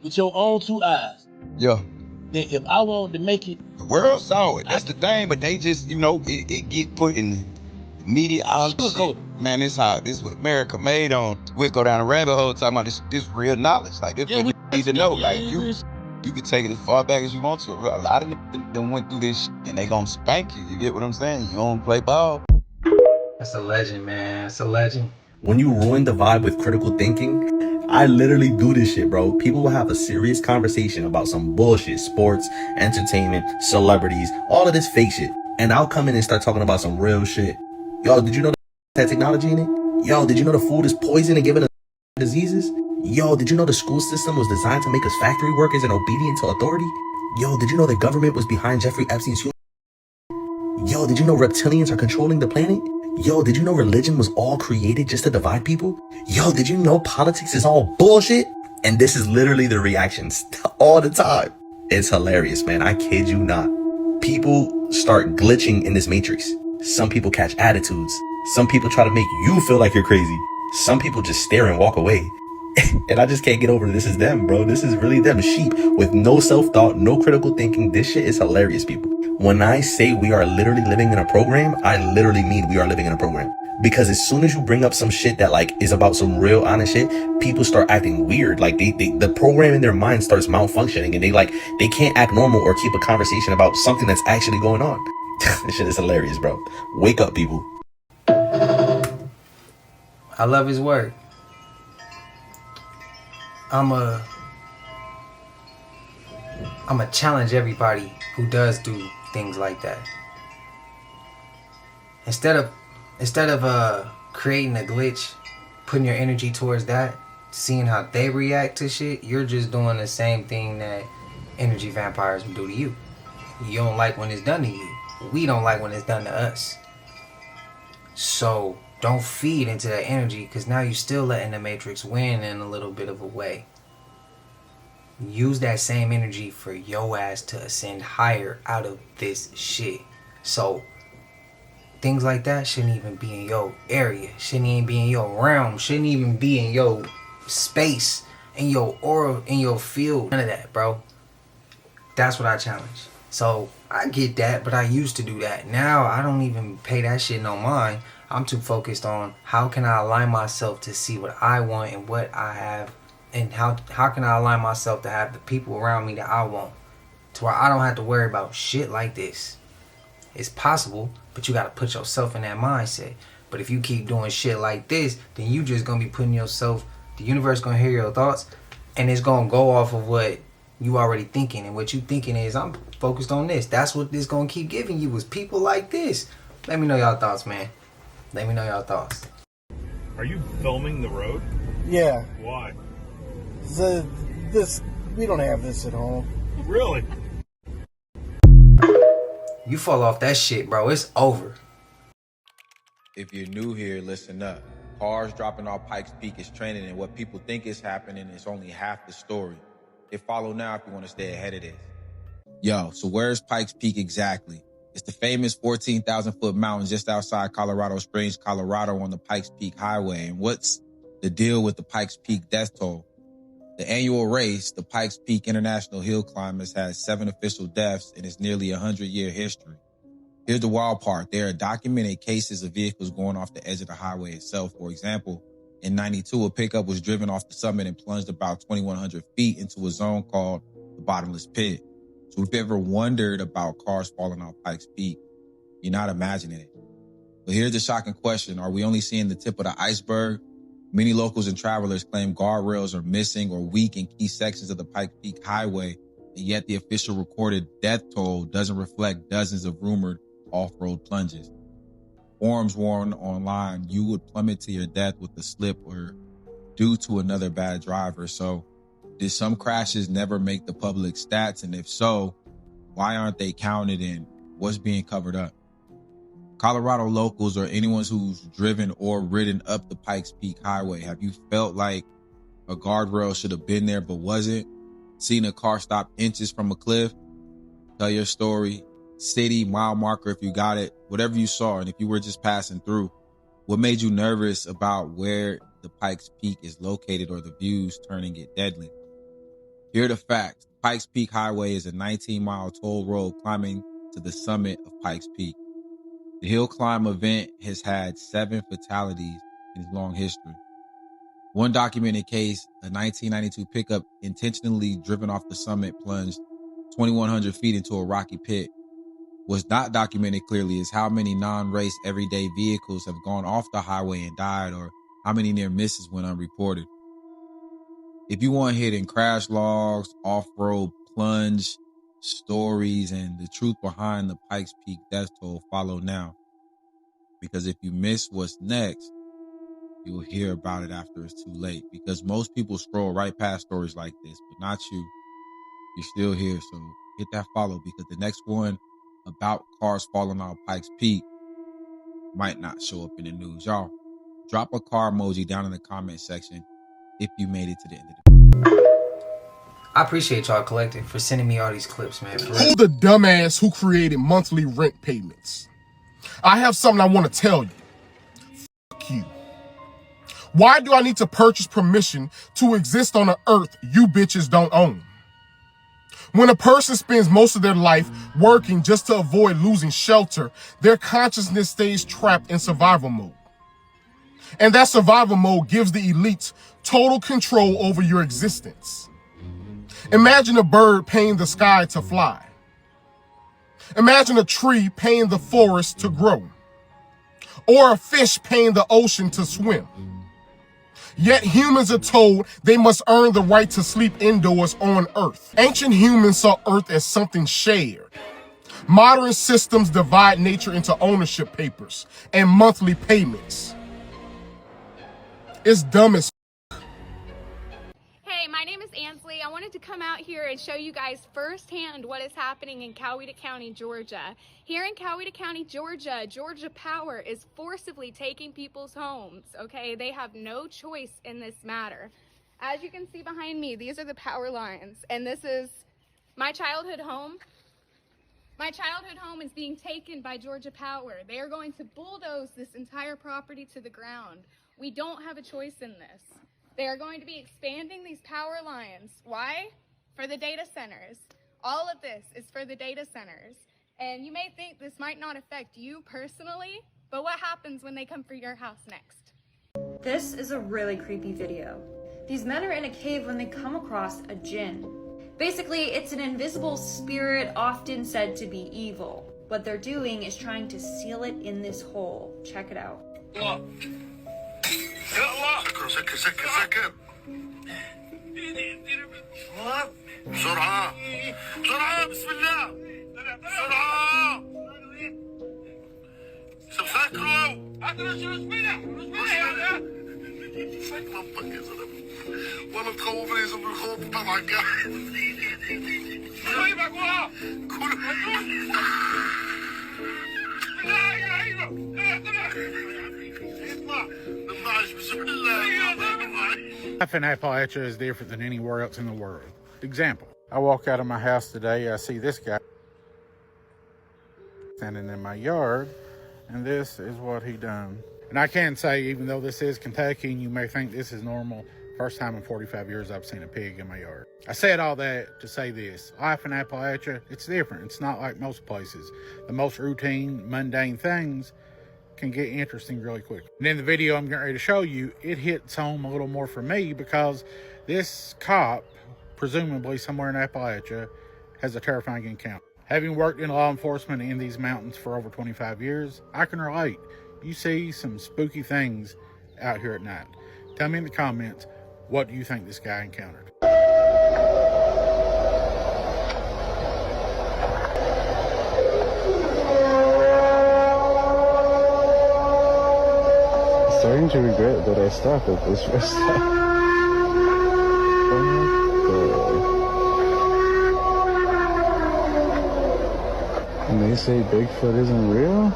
with your own 2 eyes. Yeah. That if I wanted to make it. The world saw it. That's the thing, but they just, you know, it get put in media. Man, this what America made on. We'll go down a rabbit hole talking about this real knowledge. Like, this what we need to know. Like, you can take it as far back as you want to. A lot of them went through this shit, and they gonna spank you. You get what I'm saying? You don't play ball. That's a legend, man. That's a legend. When you ruin the vibe with critical thinking, I literally do this shit, bro. People will have a serious conversation about some bullshit, sports, entertainment, celebrities, all of this fake shit. And I'll come in and start talking about some real shit. Yo, did you know that technology in it? Yo, did you know the food is poison and giving us diseases? Yo, did you know the school system was designed to make us factory workers and obedient to authority? Yo, did you know the government was behind Jeffrey Epstein's human? Yo, did you know reptilians are controlling the planet? Yo, did you know religion was all created just to divide people? Yo, did you know politics is all bullshit? And this is literally the reactions all the time. It's hilarious, man. I kid you not. People start glitching in this matrix. Some people catch attitudes. Some people try to make you feel like you're crazy. Some people just stare and walk away. And I just can't get over this is them, bro. This is really them. Sheep with no self-thought, no critical thinking. This shit is hilarious, people. When I say we are literally living in a program, I literally mean we are living in a program. Because as soon as you bring up some shit that like is about some real honest shit, people start acting weird. Like the program in their mind starts malfunctioning and they can't act normal or keep a conversation about something that's actually going on. This shit is hilarious, bro. Wake up, people. I love his work. I'ma challenge everybody who does do things like that. Instead of creating a glitch, putting your energy towards that, seeing how they react to shit, you're just doing the same thing that energy vampires would do to you. You don't like when it's done to you. We don't like when it's done to us. So don't feed into that energy, because now you're still letting the Matrix win in a little bit of a way. Use that same energy for your ass to ascend higher out of this shit. So things like that shouldn't even be in your area, shouldn't even be in your realm, shouldn't even be in your space, in your aura, in your field. None of that, bro. That's what I challenge. So I get that, but I used to do that. Now I don't even pay that shit no mind. I'm too focused on how can I align myself to see what I want and what I have, and how can I align myself to have the people around me that I want, to where I don't have to worry about shit like this. It's possible, but you got to put yourself in that mindset. But if you keep doing shit like this, then you just going to be putting yourself, the universe going to hear your thoughts, and it's going to go off of what you already thinking. And what you thinking is, I'm focused on this. That's what this going to keep giving you, is people like this. Let me know y'all thoughts, man. Let me know y'all thoughts. Are you filming the road? Yeah. Why? We don't have this at home. Really? You fall off that shit, bro. It's over. If you're new here, listen up. Cars dropping off Pikes Peak is trending, and what people think is happening is only half the story. Hit follow now if you want to stay ahead of this. Yo, so where's Pikes Peak exactly? It's the famous 14,000-foot mountain just outside Colorado Springs, Colorado, on the Pikes Peak Highway. And what's the deal with the Pikes Peak death toll? The annual race, the Pikes Peak International Hill Climb, has had 7 official deaths in its nearly 100-year history. Here's the wild part. There are documented cases of vehicles going off the edge of the highway itself. For example, in 92, a pickup was driven off the summit and plunged about 2,100 feet into a zone called the bottomless pit. So if you ever wondered about cars falling off Pikes Peak, you're not imagining it. But here's the shocking question. Are we only seeing the tip of the iceberg? Many locals and travelers claim guardrails are missing or weak in key sections of the Pikes Peak Highway, and yet the official recorded death toll doesn't reflect dozens of rumored off-road plunges. Forums warn online you would plummet to your death with a slip or due to another bad driver. So did some crashes never make the public stats? And if so, why aren't they counted, and what's being covered up? Colorado locals or anyone who's driven or ridden up the Pikes Peak Highway, have you felt like a guardrail should have been there but wasn't? Seen a car stop inches from a cliff? Tell your story, city, mile marker if you got it, whatever you saw. And if you were just passing through, what made you nervous about where the Pikes Peak is located or the views turning it deadly? Here are the facts. Pikes Peak Highway is a 19-mile toll road climbing to the summit of Pikes Peak. The hill climb event has had 7 fatalities in its long history. One documented case, a 1992 pickup intentionally driven off the summit plunged 2,100 feet into a rocky pit. What's not documented clearly is how many non-race everyday vehicles have gone off the highway and died, or how many near misses went unreported. If you want hidden crash logs, off-road plunge stories, and the truth behind the Pikes Peak death toll, follow now. Because if you miss what's next, you'll hear about it after it's too late. Because most people scroll right past stories like this, but not you. You're still here, so hit that follow, because the next one about cars falling off Pikes Peak might not show up in the news. Y'all, drop a car emoji down in the comment section if you made it to the end of the video. I appreciate y'all collective for sending me all these clips, man. Who the dumbass who created monthly rent payments? I have something I want to tell you. Fuck you. Why do I need to purchase permission to exist on an earth you bitches don't own? When a person spends most of their life working just to avoid losing shelter, their consciousness stays trapped in survival mode. And that survival mode gives the elites total control over your existence. Imagine a bird paying the sky to fly. Imagine a tree paying the forest to grow. Or a fish paying the ocean to swim. Yet humans are told they must earn the right to sleep indoors on Earth. Ancient humans saw Earth as something shared. Modern systems divide nature into ownership papers and monthly payments. It's dumb as Hey, my name is Ansley. I wanted to come out here and show you guys firsthand what is happening in Coweta County, Georgia. Here in Coweta County, Georgia, Georgia Power is forcibly taking people's homes, okay? They have no choice in this matter. As you can see behind me, these are the power lines, and this is my childhood home. My childhood home is being taken by Georgia Power. They are going to bulldoze this entire property to the ground. We don't have a choice in this. They are going to be expanding these power lines. Why? For the data centers. All of this is for the data centers. And you may think this might not affect you personally, but what happens when they come for your house next? This is a really creepy video. These men are in a cave when they come across a jinn. Basically, it's an invisible spirit often said to be evil. What they're doing is trying to seal it in this hole. Check it out. سكر سكر سكر بسرعة بسرعة بسم الله بسرعة سكروا منطق يا زلمة وانا تخوفني يا زلمة الخوف طبعا قاعد Life in Appalachia is different than anywhere else in the world. Example, I walk out of my house today, I see this guy standing in my yard, and this is what he done. And I can say, even though this is Kentucky and you may think this is normal, first time in 45 years I've seen a pig in my yard. I said all that to say this. Life in Appalachia, it's different. It's not like most places. The most routine, mundane things can get interesting really quick. And in the video I'm getting ready to show you, it hits home a little more for me because this cop, presumably somewhere in Appalachia, has a terrifying encounter. Having worked in law enforcement in these mountains for over 25 years, I can relate. You see some spooky things out here at night. Tell me in the comments, what do you think this guy encountered? Starting to regret that I stopped at this rest stop. And they say Bigfoot isn't real?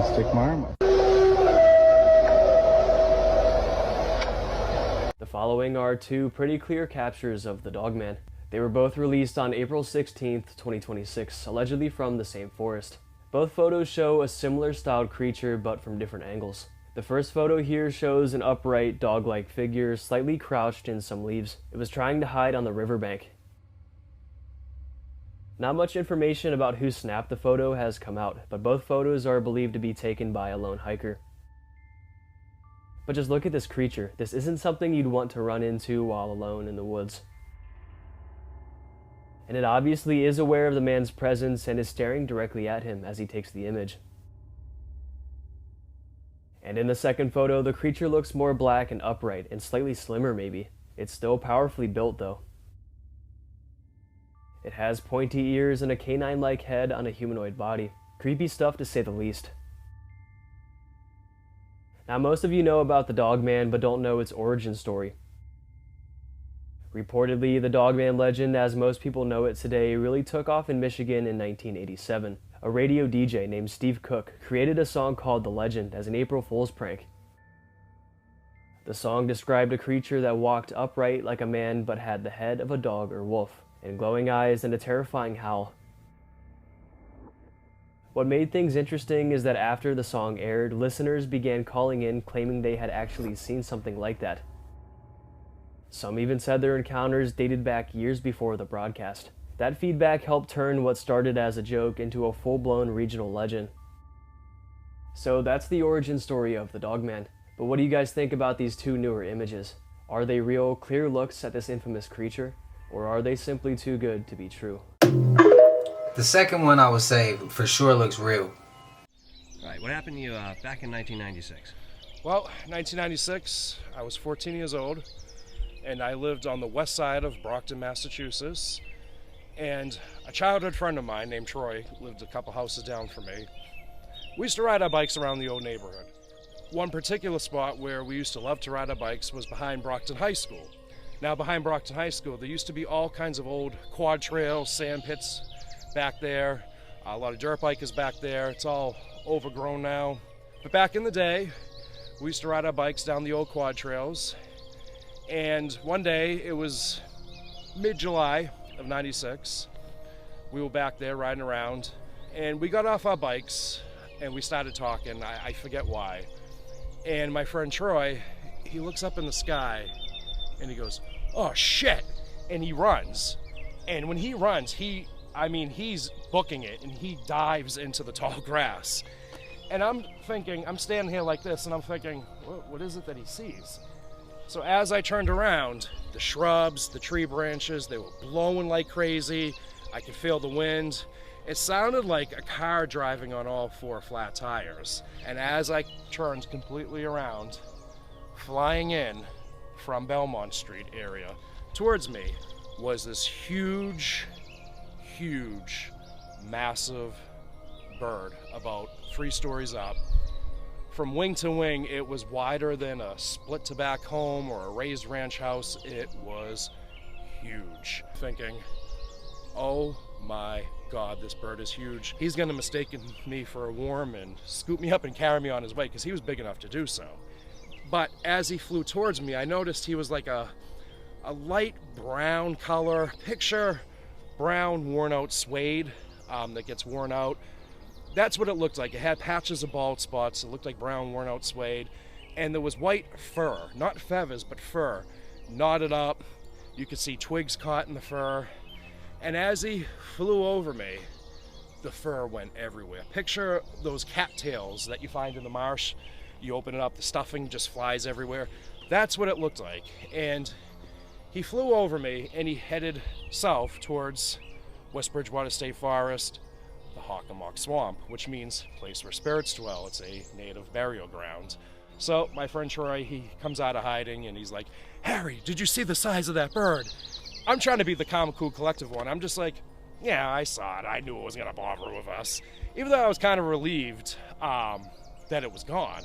and stick my arm up. The following are two pretty clear captures of the Dogman. They were both released on April 16th, 2026, allegedly from the same forest. Both photos show a similar styled creature, but from different angles. The first photo here shows an upright, dog-like figure slightly crouched in some leaves. It was trying to hide on the riverbank. Not much information about who snapped the photo has come out, but both photos are believed to be taken by a lone hiker. But just look at this creature. This isn't something you'd want to run into while alone in the woods. And it obviously is aware of the man's presence and is staring directly at him as he takes the image. And in the second photo, the creature looks more black and upright and slightly slimmer maybe. It's still powerfully built though. It has pointy ears and a canine-like head on a humanoid body. Creepy stuff to say the least. Now most of you know about the Dogman but don't know its origin story. Reportedly, the Dogman legend, as most people know it today, really took off in Michigan in 1987. A radio DJ named Steve Cook created a song called The Legend as an April Fool's prank. The song described a creature that walked upright like a man but had the head of a dog or wolf, and glowing eyes and a terrifying howl. What made things interesting is that after the song aired, listeners began calling in claiming they had actually seen something like that. Some even said their encounters dated back years before the broadcast. That feedback helped turn what started as a joke into a full-blown regional legend. So that's the origin story of the Dogman. But what do you guys think about these two newer images? Are they real, clear looks at this infamous creature? Or are they simply too good to be true? The second one I would say for sure looks real. Right, what happened to you back in 1996? Well, 1996, I was 14 years old, and I lived on the west side of Brockton, Massachusetts. And a childhood friend of mine named Troy lived a couple houses down from me. We used to ride our bikes around the old neighborhood. One particular spot where we used to love to ride our bikes was behind Brockton High School. Now behind Brockton High School, there used to be all kinds of old quad trails, sand pits back there. A lot of dirt bikers back there. It's all overgrown now. But back in the day, we used to ride our bikes down the old quad trails. And one day, it was mid-July of 96. We were back there riding around, and we got off our bikes and we started talking. I forget why. And my friend Troy, he looks up in the sky and he goes, "Oh shit," and he runs. And when he runs, he's booking it, and he dives into the tall grass. And I'm standing here like this, and I'm thinking, what is it that he sees? So as I turned around, the shrubs, the tree branches, they were blowing like crazy. I could feel the wind. It sounded like a car driving on all four flat tires. And as I turned completely around, flying in from Belmont Street area towards me was this huge, massive bird, about 3 stories up. From wing to wing, it was wider than a split to back home or a raised ranch house. It was huge. Thinking, oh my God, this bird is huge. He's gonna mistake me for a worm and scoop me up and carry me on his way, because he was big enough to do so. But as he flew towards me, I noticed he was like a light brown color. Picture brown worn out suede that gets worn out. That's what it looked like. It had patches of bald spots. It looked like brown worn out suede. And there was white fur, not feathers, but fur, knotted up. You could see twigs caught in the fur. And as he flew over me, the fur went everywhere. Picture those cattails that you find in the marsh. You open it up, the stuffing just flies everywhere. That's what it looked like. And he flew over me, and he headed south towards West Bridgewater State Forest, the Hockomock Swamp, which means place where spirits dwell. It's a native burial ground. So my friend Troy, he comes out of hiding, and he's like, "Harry, did you see the size of that bird?" I'm trying to be the calm, cool, collective one. I'm just like, yeah, I saw it. I knew it was gonna bother with us. Even though I was kind of relieved that it was gone.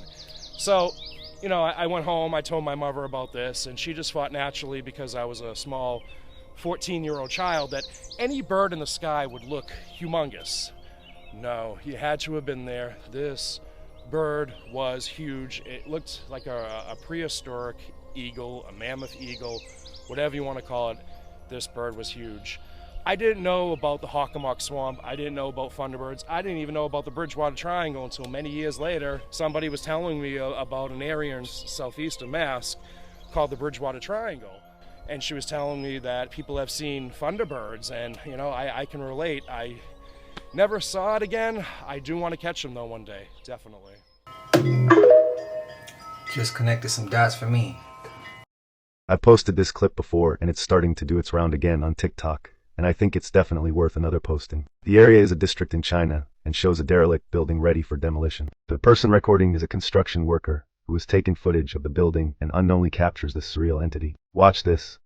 So, you know, I went home, I told my mother about this, and she just thought naturally, because I was a small 14-year-old child, that any bird in the sky would look humongous. No, he had to have been there. This bird was huge. It looked like a prehistoric eagle, a mammoth eagle, whatever you want to call it. This bird was huge. I didn't know about the Hockomock Swamp. I didn't know about Thunderbirds. I didn't even know about the Bridgewater Triangle until many years later. Somebody was telling me about an area in southeast of Mass called the Bridgewater Triangle. And she was telling me that people have seen Thunderbirds, and you know, I can relate. I never saw it again. I do want to catch them though one day, definitely. Just connected some dots for me. I've posted this clip before and it's starting to do its round again on TikTok, and I think it's definitely worth another posting. The area is a district in China and shows a derelict building ready for demolition. The person recording is a construction worker who has taken footage of the building and unknowingly captures this surreal entity. Watch this.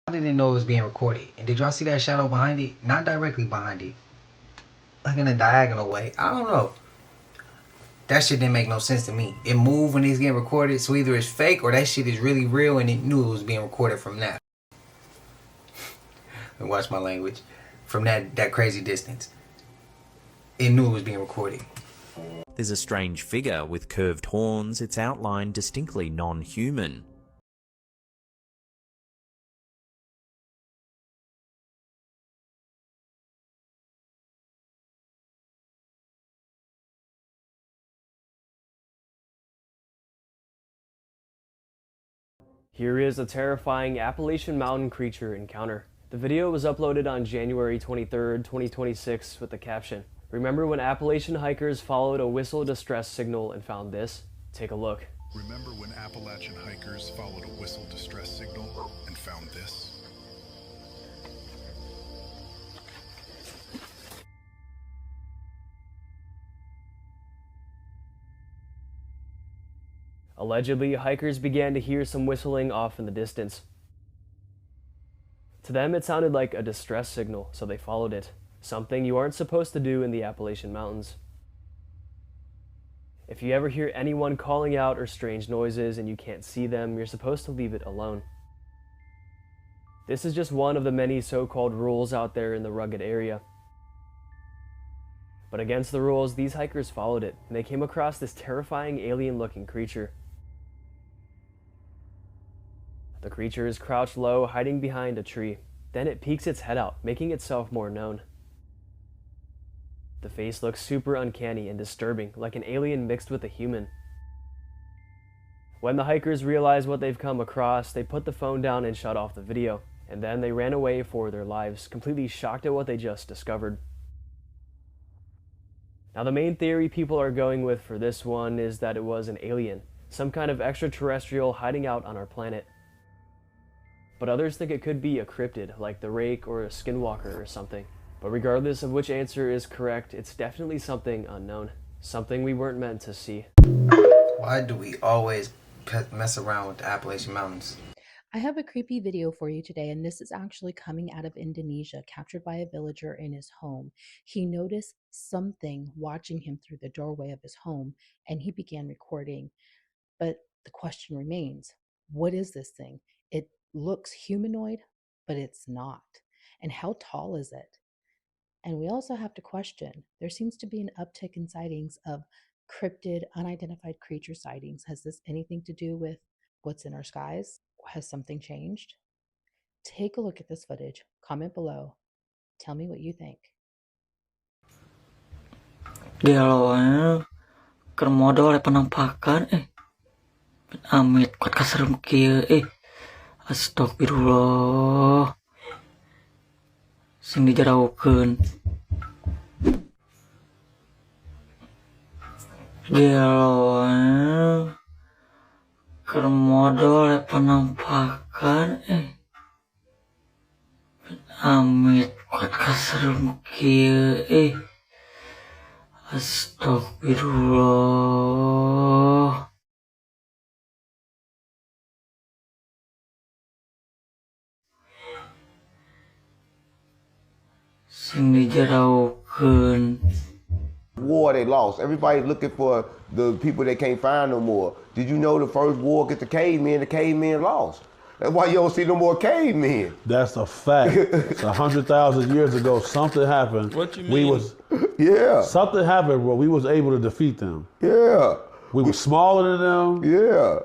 I didn't know it was being recorded. And did y'all see that shadow behind it? Not directly behind it. Like in a diagonal way. I don't know. That shit didn't make no sense to me. It moved when it's getting recorded, so either it's fake or that shit is really real and it knew it was being recorded from that. And watch my language. From that crazy distance. It knew it was being recorded. There's a strange figure with curved horns, its outline distinctly non-human. Here is a terrifying Appalachian Mountain creature encounter. The video was uploaded on January 23rd, 2026 with the caption, "Remember when Appalachian hikers followed a whistle distress signal and found this?" Take a look. Remember when Appalachian hikers followed a whistle distress signal and found this? Allegedly, hikers began to hear some whistling off in the distance. To them, it sounded like a distress signal, so they followed it, something you aren't supposed to do in the Appalachian Mountains. If you ever hear anyone calling out or strange noises and you can't see them, you're supposed to leave it alone. This is just one of the many so-called rules out there in the rugged area. But against the rules, these hikers followed it, and they came across this terrifying alien-looking creature. The creature is crouched low, hiding behind a tree. Then it peeks its head out, making itself more known. The face looks super uncanny and disturbing, like an alien mixed with a human. When the hikers realize what they've come across, they put the phone down and shut off the video, and then they ran away for their lives, completely shocked at what they just discovered. Now, the main theory people are going with for this one is that it was an alien, some kind of extraterrestrial hiding out on our planet. But others think it could be a cryptid, like the Rake or a Skinwalker or something. But regardless of which answer is correct, it's definitely something unknown. Something we weren't meant to see. Why do we always mess around with the Appalachian Mountains? I have a creepy video for you today, and this is actually coming out of Indonesia, captured by a villager in his home. He noticed something watching him through the doorway of his home, and he began recording. But the question remains, what is this thing? It looks humanoid, but it's not. And how tall is it? And we also have to question, there seems to be an uptick in sightings of cryptid, unidentified creature sightings. Has this anything to do with what's in our skies? Has something changed? Take a look at this footage. Comment below. Tell me what you think. Dia awalnya kermodal penampakan Amit kuat kaserem kieu astagfirullah sing dijaraukeun dia keur modal penampakan Amit kuat kaserem kieu astagfirullah. Sing dijaraukeun. War they lost. Everybody's looking for the people they can't find no more. Did you know the first war against the cavemen lost? That's why you don't see no more cavemen. That's a fact. It's 100,000 years ago, something happened. What you We mean? was Yeah. something happened where we was able to defeat them. Yeah. We were smaller than them. Yeah.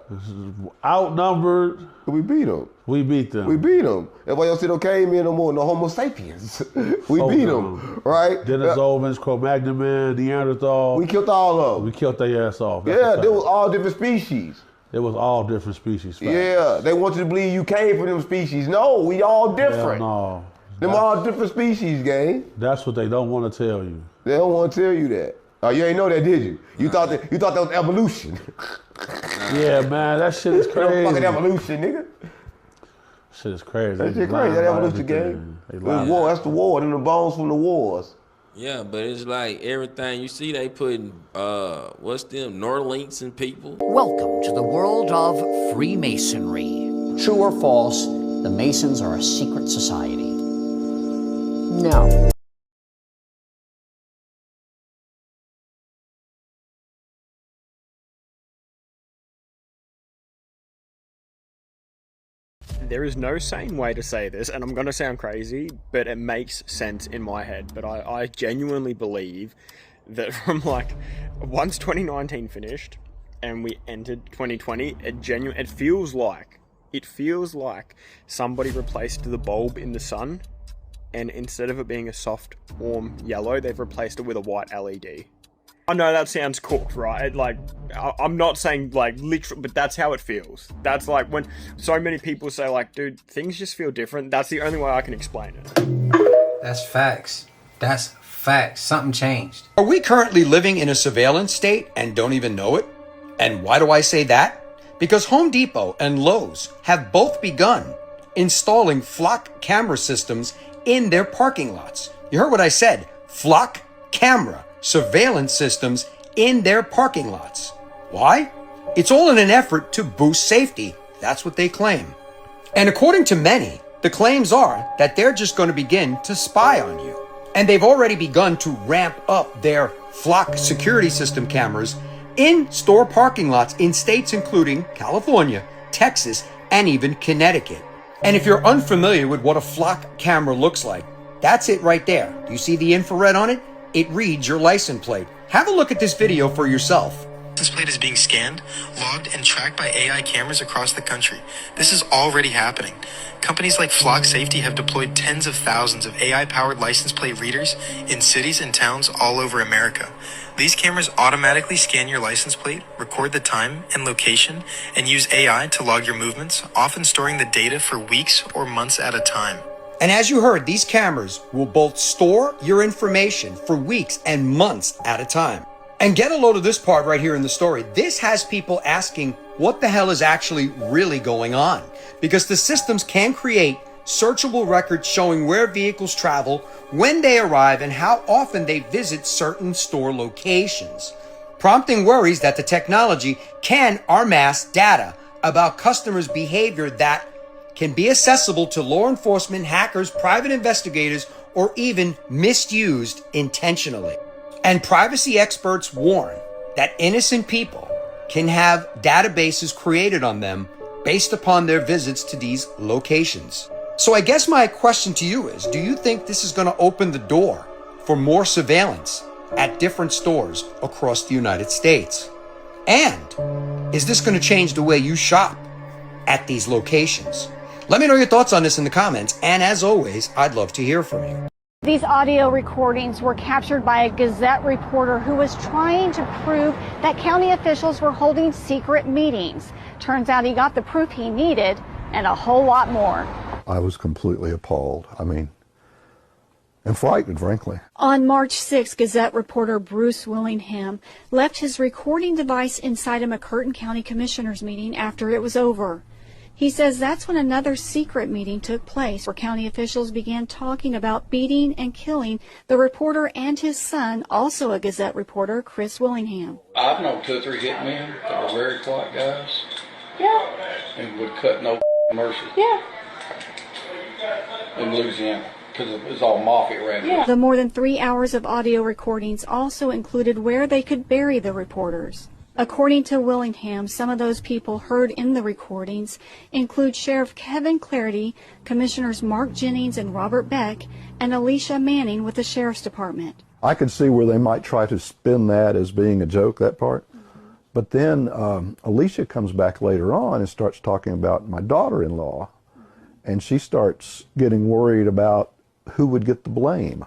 Outnumbered. We beat them. We beat them. We beat them. That's why you don't see no cavemen no more, no Homo sapiens. We beat them, right? Denisovans, Cro-Magnon man, Neanderthal. We killed all of them. We killed their ass off. That's a Yeah, fact. they was all different species. It was all different species. Fact. Yeah, they want you to believe you came from them species. No, we all different. Hell no. Them all different species, gang. That's what they don't want to tell you. They don't want to tell you that. Oh, you ain't know that, did you? You thought that was evolution. Yeah, man, that shit is That crazy. fucking evolution, nigga. Shit is crazy. That They shit lie crazy. That about evolution, everything. gang. They It lie. was war. That's the war. Them the bones from the wars. Yeah, but it's like everything you see, they putting what's them Norlinks and people. Welcome to the world of Freemasonry. True or false, the Masons are a secret society. No. There is no sane way to say this, and I'm going to sound crazy, but it makes sense in my head. But I genuinely believe that from once 2019 finished and we entered 2020, it feels like somebody replaced the bulb in the sun, and instead of it being a soft, warm yellow, they've replaced it with a white LED. I know that sounds cooked, right? I'm not saying literal, but that's how it feels. That's like when so many people say dude, things just feel different. That's the only way I can explain it. That's facts. That's facts. Something changed. Are we currently living in a surveillance state and don't even know it? And why do I say that? Because Home Depot and Lowe's have both begun installing flock camera systems in their parking lots. You heard what I said. Flock camera surveillance systems in their parking lots. Why? It's all in an effort to boost safety. That's what they claim. And according to many, the claims are that they're just going to begin to spy on you. And they've already begun to ramp up their flock security system cameras in store parking lots in states including California, Texas, and even Connecticut. And if you're unfamiliar with what a flock camera looks like, that's it right there. Do you see the infrared on it? It reads your license plate. Have a look at this video for yourself. This plate is being scanned, logged, and tracked by AI cameras across the country. This is already happening. Companies like Flock Safety have deployed tens of thousands of AI-powered license plate readers in cities and towns all over America. These cameras automatically scan your license plate, record the time and location, and use AI to log your movements, often storing the data for weeks or months at a time. And as you heard, these cameras will both store your information for weeks and months at a time. And get a load of this part right here in the story. This has people asking what the hell is actually really going on, because the systems can create searchable records showing where vehicles travel, when they arrive, and how often they visit certain store locations, prompting worries that the technology can amass data about customers' behavior that can be accessible to law enforcement, hackers, private investigators, or even misused intentionally. And privacy experts warn that innocent people can have databases created on them based upon their visits to these locations. So I guess my question to you is, do you think this is going to open the door for more surveillance at different stores across the United States? And is this going to change the way you shop at these locations? Let me know your thoughts on this in the comments, and as always, I'd love to hear from you. These audio recordings were captured by a Gazette reporter who was trying to prove that county officials were holding secret meetings. Turns out he got the proof he needed and a whole lot more. I was completely appalled. I mean, and frightened, frankly. On March 6, Gazette reporter Bruce Willingham left his recording device inside a McCurtain County Commissioners meeting after it was over. He says that's when another secret meeting took place where county officials began talking about beating and killing the reporter and his son, also a Gazette reporter, Chris Willingham. I've known 2 or 3 hitmen that were very quiet guys. Yeah. And would cut no mercy. Yeah. In Louisiana. Because it was all mafia around here. The more than 3 hours of audio recordings also included where they could bury the reporters. According to Willingham, some of those people heard in the recordings include Sheriff Kevin Clarity, Commissioners Mark Jennings and Robert Beck, and Alicia Manning with the Sheriff's Department. I could see where they might try to spin that as being a joke, that part. But then Alicia comes back later on and starts talking about my daughter-in-law, and she starts getting worried about who would get the blame.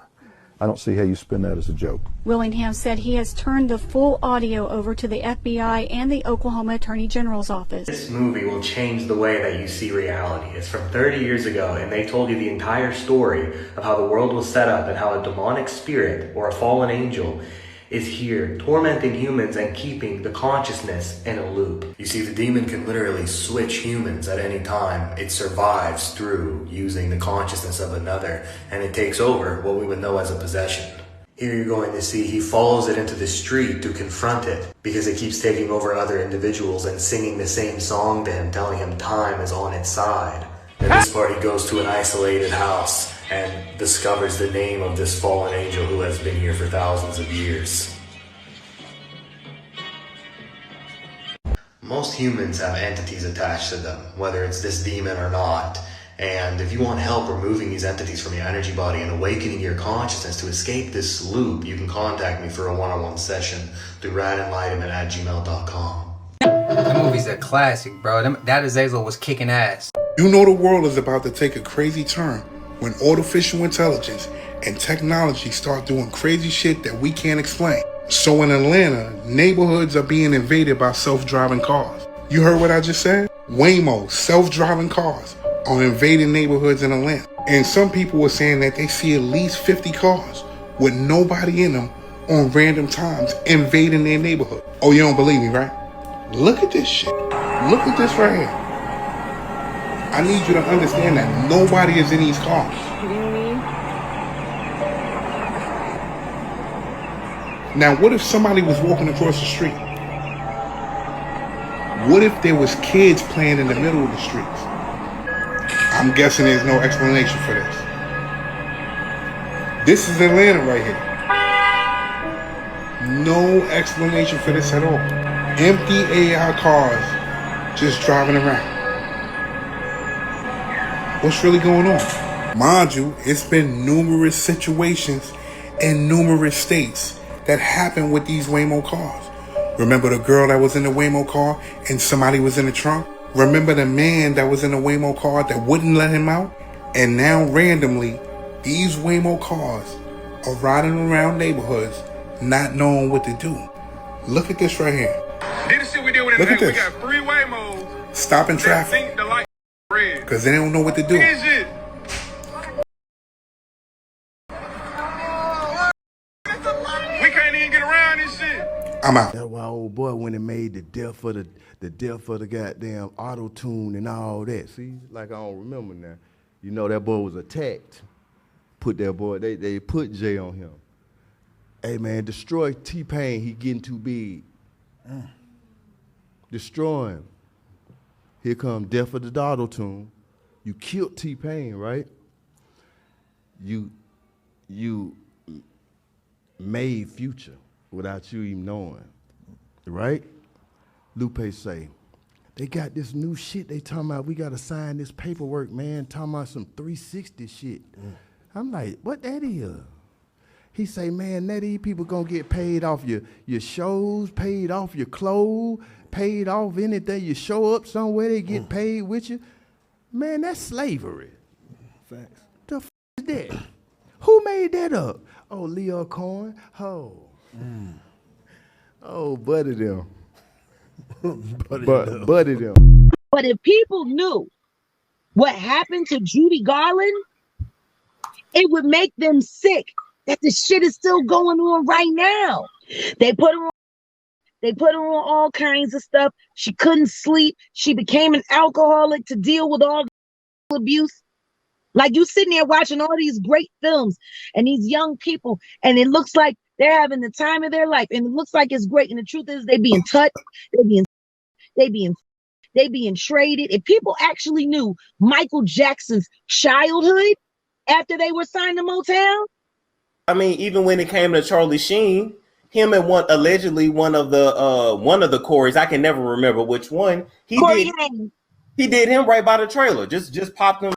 I don't see how you spin that as a joke. Willingham said he has turned the full audio over to the FBI and the Oklahoma Attorney General's office. This movie will change the way that you see reality. It's from 30 years ago, and they told you the entire story of how the world was set up and how a demonic spirit or a fallen angel is here tormenting humans and keeping the consciousness in a loop. You see, the demon can literally switch humans at any time. It survives through using the consciousness of another, and it takes over what we would know as a possession. Here you're going to see he follows it into the street to confront it because it keeps taking over other individuals and singing the same song to him, telling him time is on its side. In this part, he goes to an isolated house and discovers the name of this fallen angel who has been here for thousands of years. Most humans have entities attached to them, whether it's this demon or not. And if you want help removing these entities from your energy body and awakening your consciousness to escape this loop, you can contact me for a one-on-one session through radenlightenment@gmail.com. That movie's a classic, bro. That Azazel was kicking ass. You know the world is about to take a crazy turn when artificial intelligence and technology start doing crazy shit that we can't explain. So in Atlanta, neighborhoods are being invaded by self-driving cars. You heard what I just said? Waymo, self-driving cars are invading neighborhoods in Atlanta. And some people were saying that they see at least 50 cars with nobody in them on random times invading their neighborhood. Oh, you don't believe me, right? Look at this shit. Look at this right here. I need you to understand that nobody is in these cars. Now, what if somebody was walking across the street? What if there was kids playing in the middle of the streets? I'm guessing there's no explanation for this. This is Atlanta right here. No explanation for this at all. Empty AI cars just driving around. What's really going on? Mind you, it's been numerous situations in numerous states that happened with these Waymo cars. Remember the girl that was in the Waymo car and somebody was in the trunk? Remember the man that was in the Waymo car that wouldn't let him out? And now randomly, these Waymo cars are riding around neighborhoods not knowing what to do. Look at this right here. Look at this. We got 3 Waymos stopping traffic because they don't know what to do. I'm out. That's why old boy when it made the death of the goddamn auto-tune and all that. See, like I don't remember now. You know that boy was attacked. Put that boy, they put Jay on him. Hey man, destroy T-Pain, he getting too big. Destroy him. Here come Death of the Auto-Tune. You killed T-Pain, right? You made Future without you even knowing, right? Lupe say, they got this new shit they talking about, we gotta sign this paperwork, man, talking about some 360 shit. I'm like, what that is? He say, man, that these people gonna get paid off your shows, paid off your clothes, paid off anything. You show up somewhere, they get paid with you. Man, that's slavery. Facts. The f is that? Who made that up? Oh, Leo Cohen? Oh. Oh, buddy them. Buddy them. But if people knew what happened to Judy Garland, it would make them sick that the shit is still going on right now. They put her on all kinds of stuff. She couldn't sleep. She became an alcoholic to deal with all the abuse. Like, you sitting there watching all these great films and these young people, and it looks like they're having the time of their life, and it looks like it's great. And the truth is, they being touched, they being traded. If people actually knew Michael Jackson's childhood after they were signed to Motown. I mean, even when it came to Charlie Sheen, him and one of the Corys, I can never remember which one. He did him right by the trailer. Just popped him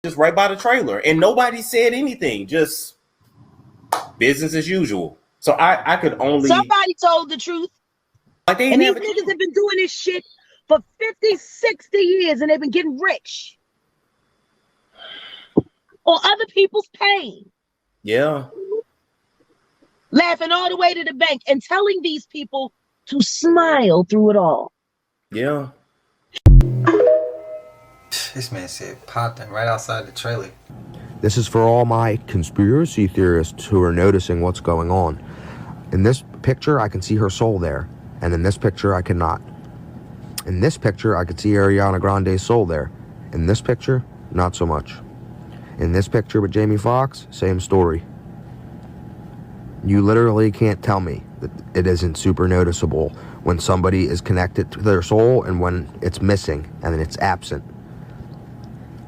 just right by the trailer, and nobody said anything. Just business as usual. So I could only, somebody told the truth. Like, and these niggas have been doing this shit for 50, 60 years, and they've been getting rich on other people's pain. Yeah. Laughing all the way to the bank and telling these people to smile through it all. Yeah. This man said popped him right outside the trailer. This is for all my conspiracy theorists who are noticing what's going on. In this picture, I can see her soul there. And in this picture, I cannot. In this picture, I could see Ariana Grande's soul there. In this picture, not so much. In this picture with Jamie Foxx, same story. You literally can't tell me that it isn't super noticeable when somebody is connected to their soul and when it's missing and then it's absent.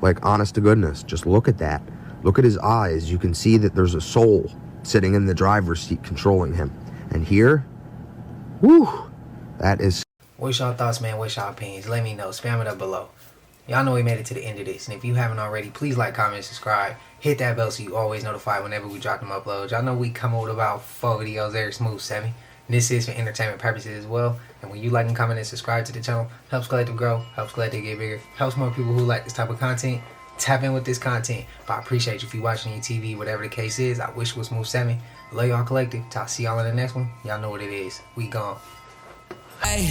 Like, honest to goodness, just look at that. Look at his eyes. You can see that there's a soul sitting in the driver's seat controlling him. And here, whew, that is... What's y'all thoughts, man? What's y'all opinions? Let me know. Spam it up below. Y'all know we made it to the end of this. And if you haven't already, please like, comment, subscribe. Hit that bell so you always notified whenever we drop them uploads. Y'all know we come over about 4 videos every smooth 7. And this is for entertainment purposes as well. And when you like and comment and subscribe to the channel, helps Collective grow, helps Collective get bigger, helps more people who like this type of content tap in with this content. But I appreciate you if you're watching your TV, whatever the case is. I wish it was smooth 7. Love y'all, Collective. I'll see y'all in the next one. Y'all know what it is. We gone. Hey,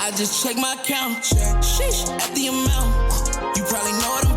I just check my account. Sheesh, at the amount. You probably know it.